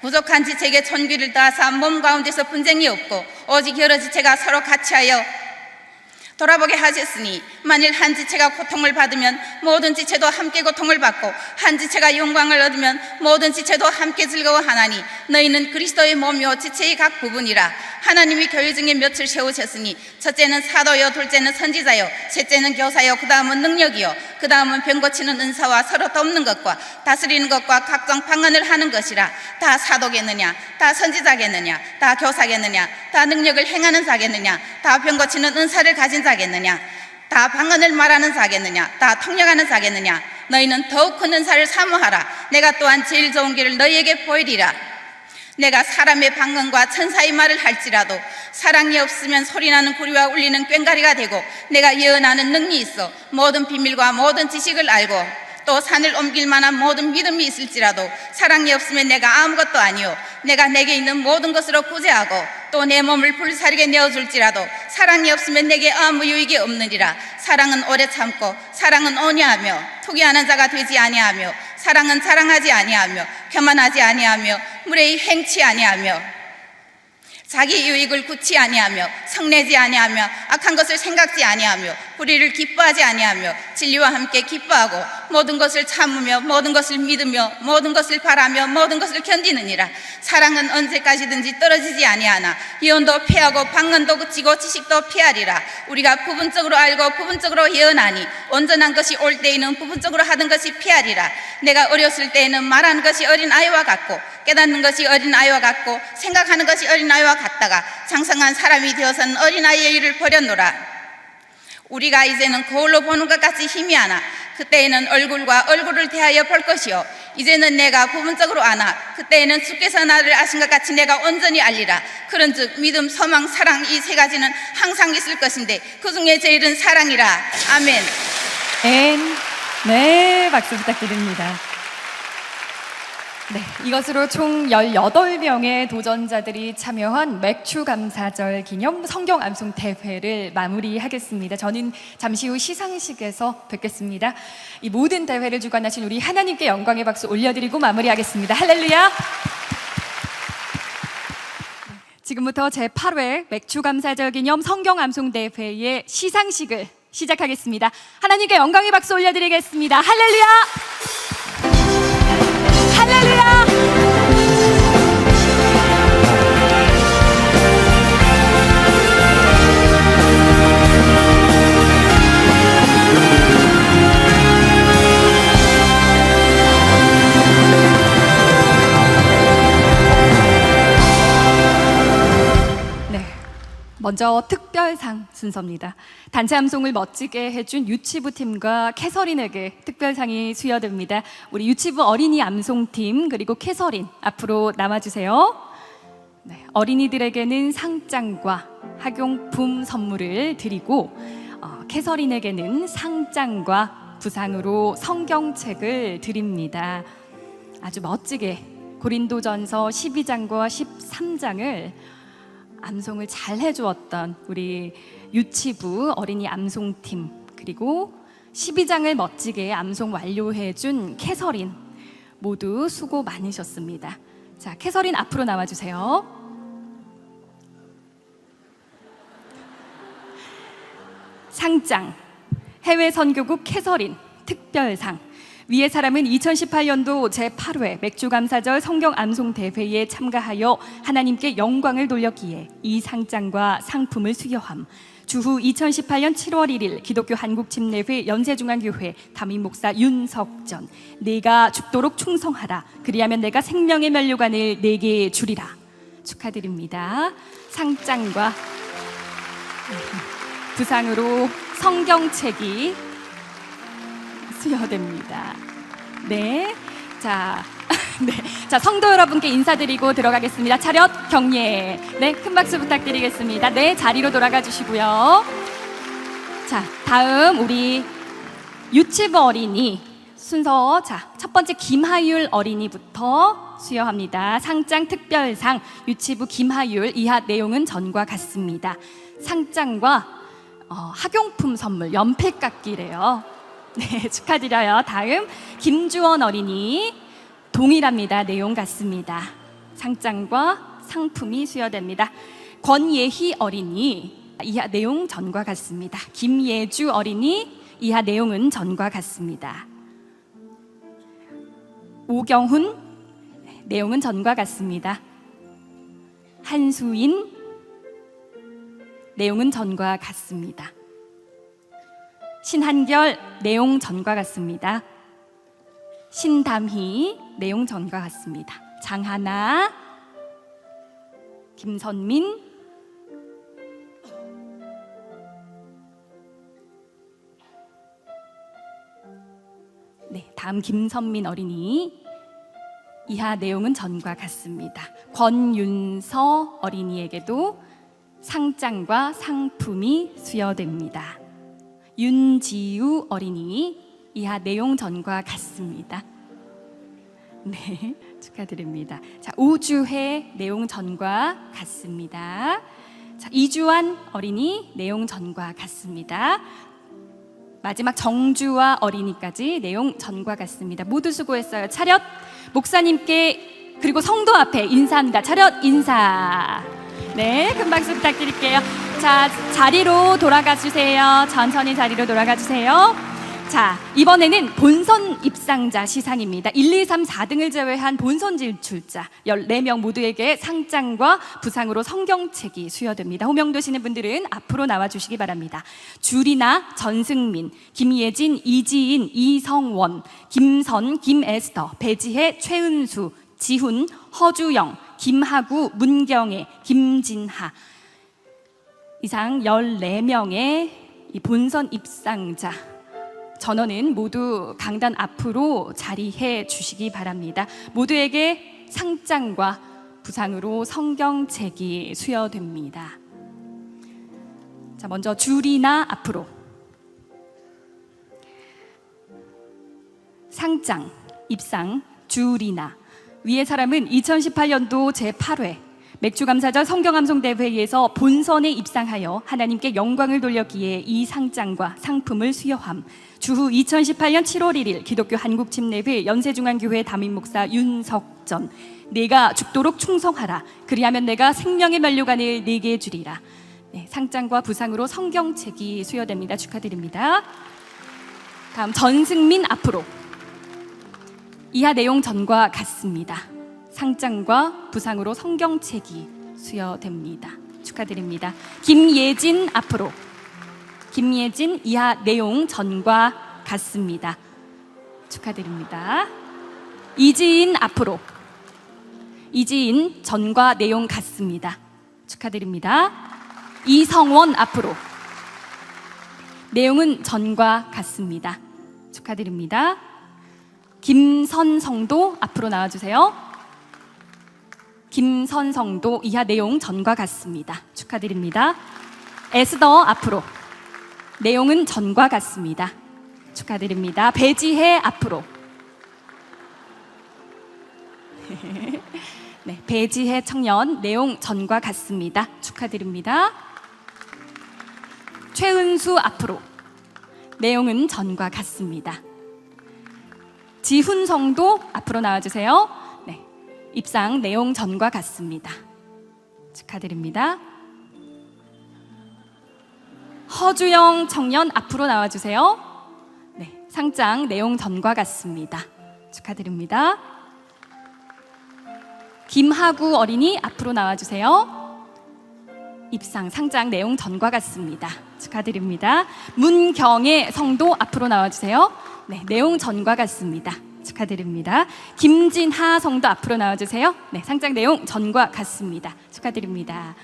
부족한 지체에게 천귀를 더하사 몸 가운데서 분쟁이 없고 오직 여러 지체가 서로 같이하여 돌아보게 하셨으니 만일 한 지체가 고통을 받으면 모든 지체도 함께 고통을 받고 한 지체가 영광을 얻으면 모든 지체도 함께 즐거워하나니 너희는 그리스도의 몸이요 지체의 각 부분이라. 하나님이 교회 중에 몇을 세우셨으니 첫째는 사도요, 둘째는 선지자요, 셋째는 교사요, 그 다음은 능력이요, 그 다음은 병 고치는 은사와 서로 돕는 것과 다스리는 것과 각종 방언을 하는 것이라. 다 사도겠느냐, 다 선지자겠느냐, 다 교사겠느냐, 다 능력을 행하는 자겠느냐, 다 병 고치는 은사를 가진 자겠느냐, 다 방언을 말하는 자겠느냐, 다 통역하는 자겠느냐. 너희는 더욱 큰 은사를 사모하라. 내가 또한 제일 좋은 길을 너희에게 보이리라. 내가 사람의 방언과 천사의 말을 할지라도 사랑이 없으면 소리나는 구리와 울리는 꽹과리가 되고 내가 예언하는 능력이 있어 모든 비밀과 모든 지식을 알고 또 산을 옮길 만한 모든 믿음이 있을지라도 사랑이 없으면 내가 아무것도 아니요 내가 내게 있는 모든 것으로 구제하고 또 내 몸을 불사르게 내어줄지라도 사랑이 없으면 내게 아무 유익이 없느니라. 사랑은 오래 참고 사랑은 온유하며 투기하는 자가 되지 아니하며 사랑은 자랑하지 아니하며 교만하지 아니하며 무례히 행치 아니하며 자기 유익을 굳지 아니하며 성내지 아니하며 악한 것을 생각지 아니하며 불의를 기뻐하지 아니하며 진리와 함께 기뻐하고 모든 것을 참으며 모든 것을 믿으며 모든 것을 바라며 모든 것을 견디느니라. 사랑은 언제까지든지 떨어지지 아니하나 예언도 피하고 방언도 그치고 지식도 피하리라. 우리가 부분적으로 알고 부분적으로 예언하니 온전한 것이 올 때에는 부분적으로 하던 것이 피하리라. 내가 어렸을 때에는 말하는 것이 어린아이와 같고 깨닫는 것이 어린아이와 같고 생각하는 것이 어린아이와 같다가 장성한 사람이 되어서는 어린아이의 일을 버렸노라. 우리가 이제는 거울로 보는 것 같이 희미하나 그때에는 얼굴과 얼굴을 대하여 볼 것이요 이제는 내가 부분적으로 아나 그때에는 주께서 나를 아신 것 같이 내가 온전히 알리라. 그런즉 믿음, 소망, 사랑 이 세 가지는 항상 있을 것인데 그 중에 제일은 사랑이라. 아멘. 네, 박수 부탁드립니다. 네, 이것으로 총 18명의 도전자들이 참여한 맥주 감사절 기념 성경 암송 대회를 마무리하겠습니다. 저는 잠시 후 시상식에서 뵙겠습니다. 이 모든 대회를 주관하신 우리 하나님께 영광의 박수 올려드리고 마무리하겠습니다. 할렐루야! 지금부터 제8회 맥주 감사절 기념 성경 암송 대회의 시상식을 시작하겠습니다. 하나님께 영광의 박수 올려드리겠습니다. 할렐루야! 할렐루야! 먼저 특별상 순서입니다. 단체 암송을 멋지게 해준 유치부 팀과 캐서린에게 특별상이 수여됩니다. 우리 유치부 어린이 암송팀 그리고 캐서린 앞으로 나와주세요. 네, 어린이들에게는 상장과 학용품 선물을 드리고 캐서린에게는 상장과 부상으로 성경책을 드립니다. 아주 멋지게 고린도전서 12장과 13장을 암송을 잘 해주었던 우리 유치부 어린이 암송팀 그리고 12장을 멋지게 암송 완료해준 캐서린 모두 수고 많으셨습니다. 자, 캐서린 앞으로 나와주세요. 상장 해외 선교국 캐서린 특별상 위의 사람은 2018년도 제8회 맥주감사절 성경 암송 대회에 참가하여 하나님께 영광을 돌렸기에 이 상장과 상품을 수여함. 주후 2018년 7월 1일 기독교 한국침례회 연세중앙교회 담임 목사 윤석전 내가 죽도록 충성하라 그리하면 내가 생명의 면류관을 내게 주리라. 축하드립니다. 상장과 부상으로 성경책이 수여됩니다. 네, 자, 네, 자 성도 여러분께 인사드리고 들어가겠습니다. 차렷 경례. 네, 큰 박수 부탁드리겠습니다. 네, 자리로 돌아가 주시고요. 자, 다음 우리 유치부 어린이 순서. 자, 첫 번째 김하율 어린이부터 수여합니다. 상장 특별상 유치부 김하율. 이하 내용은 전과 같습니다. 상장과 학용품 선물 연필깎이래요. 네, 축하드려요. 다음 김주원 어린이 동일합니다. 내용 같습니다. 상장과 상품이 수여됩니다. 권예희 어린이 이하 내용 전과 같습니다. 김예주 어린이 이하 내용은 전과 같습니다. 오경훈 내용은 전과 같습니다. 한수인 내용은 전과 같습니다. 신한결 내용 전과 같습니다. 신담희 내용 전과 같습니다. 장하나, 김선민, 네, 다음 김선민 어린이 이하 내용은 전과 같습니다. 권윤서 어린이에게도 상장과 상품이 수여됩니다. 윤지우 어린이 이하 내용 전과 같습니다. 네, 축하드립니다. 자, 오주혜 내용 전과 같습니다. 자, 이주환 어린이 내용 전과 같습니다. 마지막 정주와 어린이까지 내용 전과 같습니다. 모두 수고했어요. 차렷. 목사님께 그리고 성도 앞에 인사합니다. 차렷 인사. 네, 큰 박수 부탁드릴게요. 자, 자리로 돌아가 주세요. 천천히 자리로 돌아가 주세요. 자, 이번에는 본선 입상자 시상입니다. 1, 2, 3, 4등을 제외한 본선 진출자 14명 모두에게 상장과 부상으로 성경책이 수여됩니다. 호명되시는 분들은 앞으로 나와주시기 바랍니다. 주리나, 전승민, 김예진, 이지인, 이성원, 김선, 김에스터, 배지혜, 최은수, 지훈, 허주영, 김하구, 문경애, 김진하 이상 14명의 이 본선 입상자 전원은 모두 강단 앞으로 자리해 주시기 바랍니다. 모두에게 상장과 부상으로 성경책이 수여됩니다. 자, 먼저 주리나 앞으로. 상장, 입상, 주리나. 위의 사람은 2018년도 제8회 맥주감사절 성경암송대회에서 본선에 입상하여 하나님께 영광을 돌렸기에 이 상장과 상품을 수여함. 주후 2018년 7월 1일 기독교 한국침례회 연세중앙교회 담임 목사 윤석전 내가 죽도록 충성하라 그리하면 내가 생명의 면류관을 내게 주리라. 네, 상장과 부상으로 성경책이 수여됩니다. 축하드립니다. 다음 전승민 앞으로. 이하 내용 전과 같습니다. 상장과 부상으로 성경책이 수여됩니다. 축하드립니다. 김예진 앞으로. 김예진 이하 내용 전과 같습니다. 축하드립니다. 이지인 앞으로. 이지인 전과 내용 같습니다. 축하드립니다. 이성원 앞으로. 내용은 전과 같습니다. 축하드립니다. 김선성도 앞으로 나와주세요. 김선성도 이하 내용 전과 같습니다. 축하드립니다. 에스더 앞으로. 내용은 전과 같습니다. 축하드립니다. 배지혜 앞으로. 네, 배지혜 청년 내용 전과 같습니다. 축하드립니다. 최은수 앞으로. 내용은 전과 같습니다. 지훈성도 앞으로 나와주세요. 네, 입상 내용 전과 같습니다. 축하드립니다. 허주영 청년 앞으로 나와주세요. 네, 상장 내용 전과 같습니다. 축하드립니다. 김하구 어린이 앞으로 나와주세요. 입상 상장 내용 전과 같습니다. 축하드립니다. 문경애 성도 앞으로 나와주세요. 네, 내용 전과 같습니다. 축하드립니다. 김진하 성도 앞으로 나와주세요. 네, 상장 내용 전과 같습니다. 축하드립니다.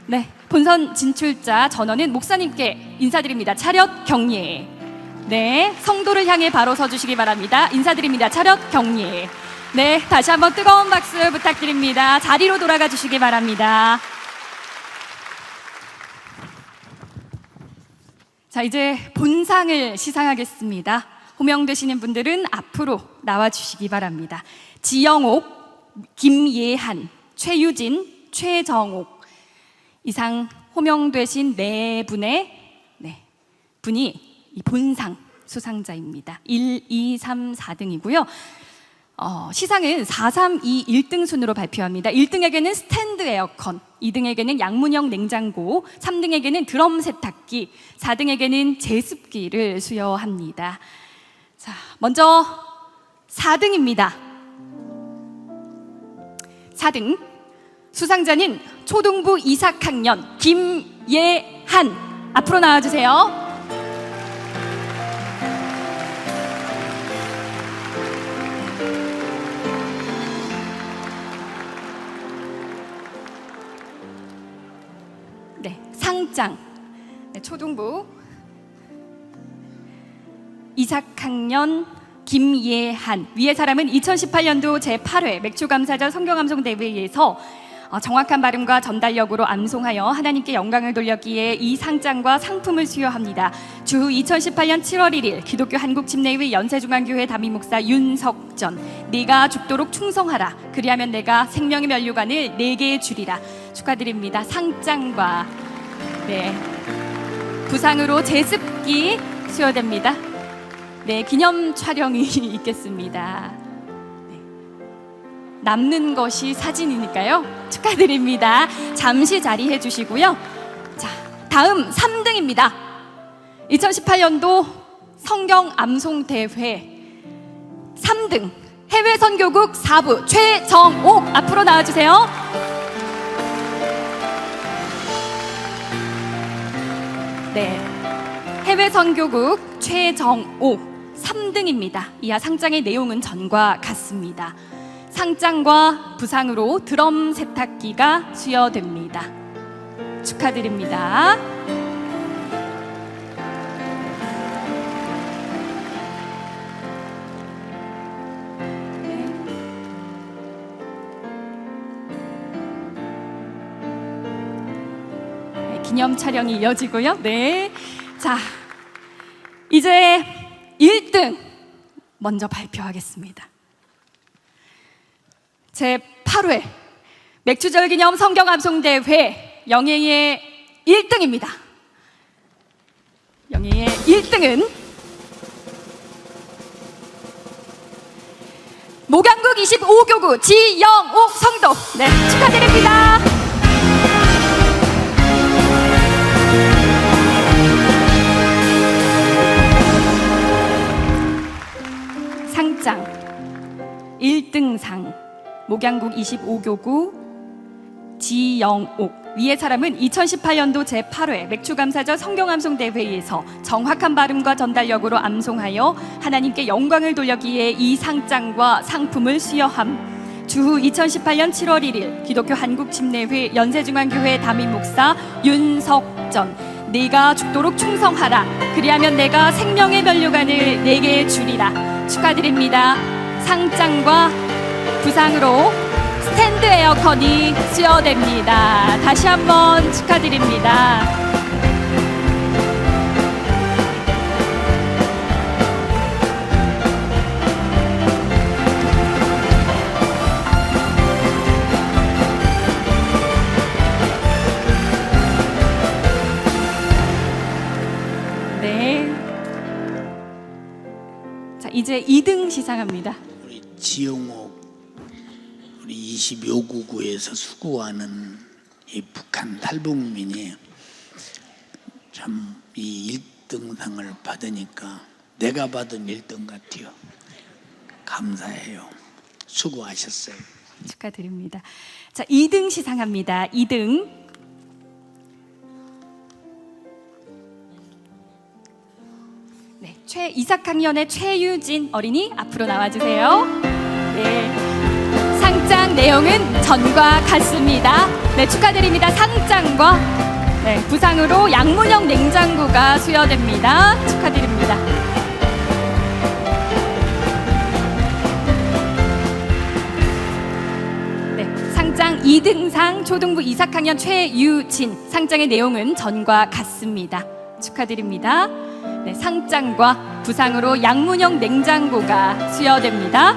네, 본선 진출자 전원은 목사님께 인사드립니다. 차렷 경례. 네, 성도를 향해 바로 서주시기 바랍니다. 인사드립니다. 차렷 경례. 네, 다시 한번 뜨거운 박수 부탁드립니다. 자리로 돌아가 주시기 바랍니다. 자, 이제 본상을 시상하겠습니다. 호명되시는 분들은 앞으로 나와주시기 바랍니다. 지영옥, 김예한, 최유진, 최정옥 이상 호명되신 네 분이 이 본상 수상자입니다. 1, 2, 3, 4등이고요. 시상은 4, 3, 2, 1등 순으로 발표합니다. 1등에게는 스탠드 에어컨, 2등에게는 양문형 냉장고, 3등에게는 드럼 세탁기, 4등에게는 제습기를 수여합니다. 자, 먼저 4등입니다. 4등 수상자는 초등부 이삭학년 김예한 앞으로 나와주세요. 네, 상장. 네, 초등부 이삭학년 김예한. 위의 사람은 2018년도 제8회 맥주감사절 성경암송대회에서 정확한 발음과 전달력으로 암송하여 하나님께 영광을 돌렸기에 이 상장과 상품을 수여합니다. 주후 2018년 7월 1일 기독교 한국침례회 연세중앙교회 담임목사 윤석전. 네가 죽도록 충성하라. 그리하면 내가 생명의 면류관을 네게 주리라. 축하드립니다. 상장과 부상으로 제습기 수여됩니다. 네, 기념 촬영이 있겠습니다. 남는 것이 사진이니까요. 축하드립니다. 잠시 자리해 주시고요. 자, 다음 3등입니다. 2018년도 성경 암송 대회 3등 해외 선교국 4부 최정옥 앞으로 나와 주세요. 네. 해외 선교국 최정옥 3등입니다. 이하 상장의 내용은 전과 같습니다. 상장과 부상으로 드럼 세탁기가 수여됩니다. 축하드립니다. 네, 기념 촬영이 이어지고요. 네. 자, 이제 1등 먼저 발표하겠습니다. 제8회 맥주절 기념 성경암송대회 영예의 1등입니다. 영예의 1등은 목양국 25교구 지영옥 성도. 네, 축하드립니다. 상장 1등상 목양국 25교구 지영옥. 위의 사람은 2018년도 제8회 맥주감사절 성경암송대회에서 정확한 발음과 전달력으로 암송하여 하나님께 영광을 돌렸기에 이 상장과 상품을 수여함. 주후 2018년 7월 1일 기독교 한국침례회 연세중앙교회 담임 목사 윤석전. 네가 죽도록 충성하라. 그리하면 내가 생명의 면류관을 내게 주리라. 축하드립니다. 상장과 부상으로 스탠드 에어컨이 수여됩니다. 다시 한번 축하드립니다. 네. 자, 이제 2등 시상합니다. 우리 지영옥 우리 25구구에서 수고하는 이 북한 탈북민이 참 이 1등상을 받으니까 내가 받은 1등 같아요. 감사해요. 수고하셨어요. 축하드립니다. 자, 2등 시상합니다. 2등. 네, 이삭학년의 최유진 어린이 앞으로 나와주세요. 네, 상장 내용은 전과 같습니다. 네, 축하드립니다. 상장과 부상으로 양문형 냉장고가 수여됩니다. 축하드립니다. 네, 상장 2등상 초등부 이삭학년 최유진. 상장의 내용은 전과 같습니다. 축하드립니다. 네, 상장과 부상으로 양문형 냉장고가 수여됩니다.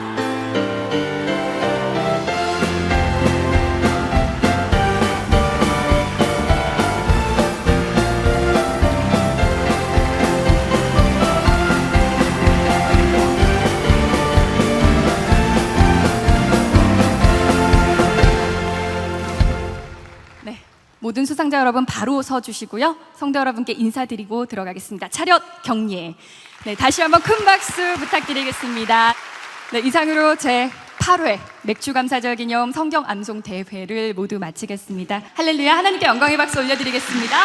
모든 수상자 여러분 바로 서주시고요. 성도 여러분께 인사드리고 들어가겠습니다. 차렷 경례. 네, 다시 한번 큰 박수 부탁드리겠습니다. 네, 이상으로 제 8회 맥주감사절 기념 성경 암송 대회를 모두 마치겠습니다. 할렐루야, 하나님께 영광의 박수 올려드리겠습니다.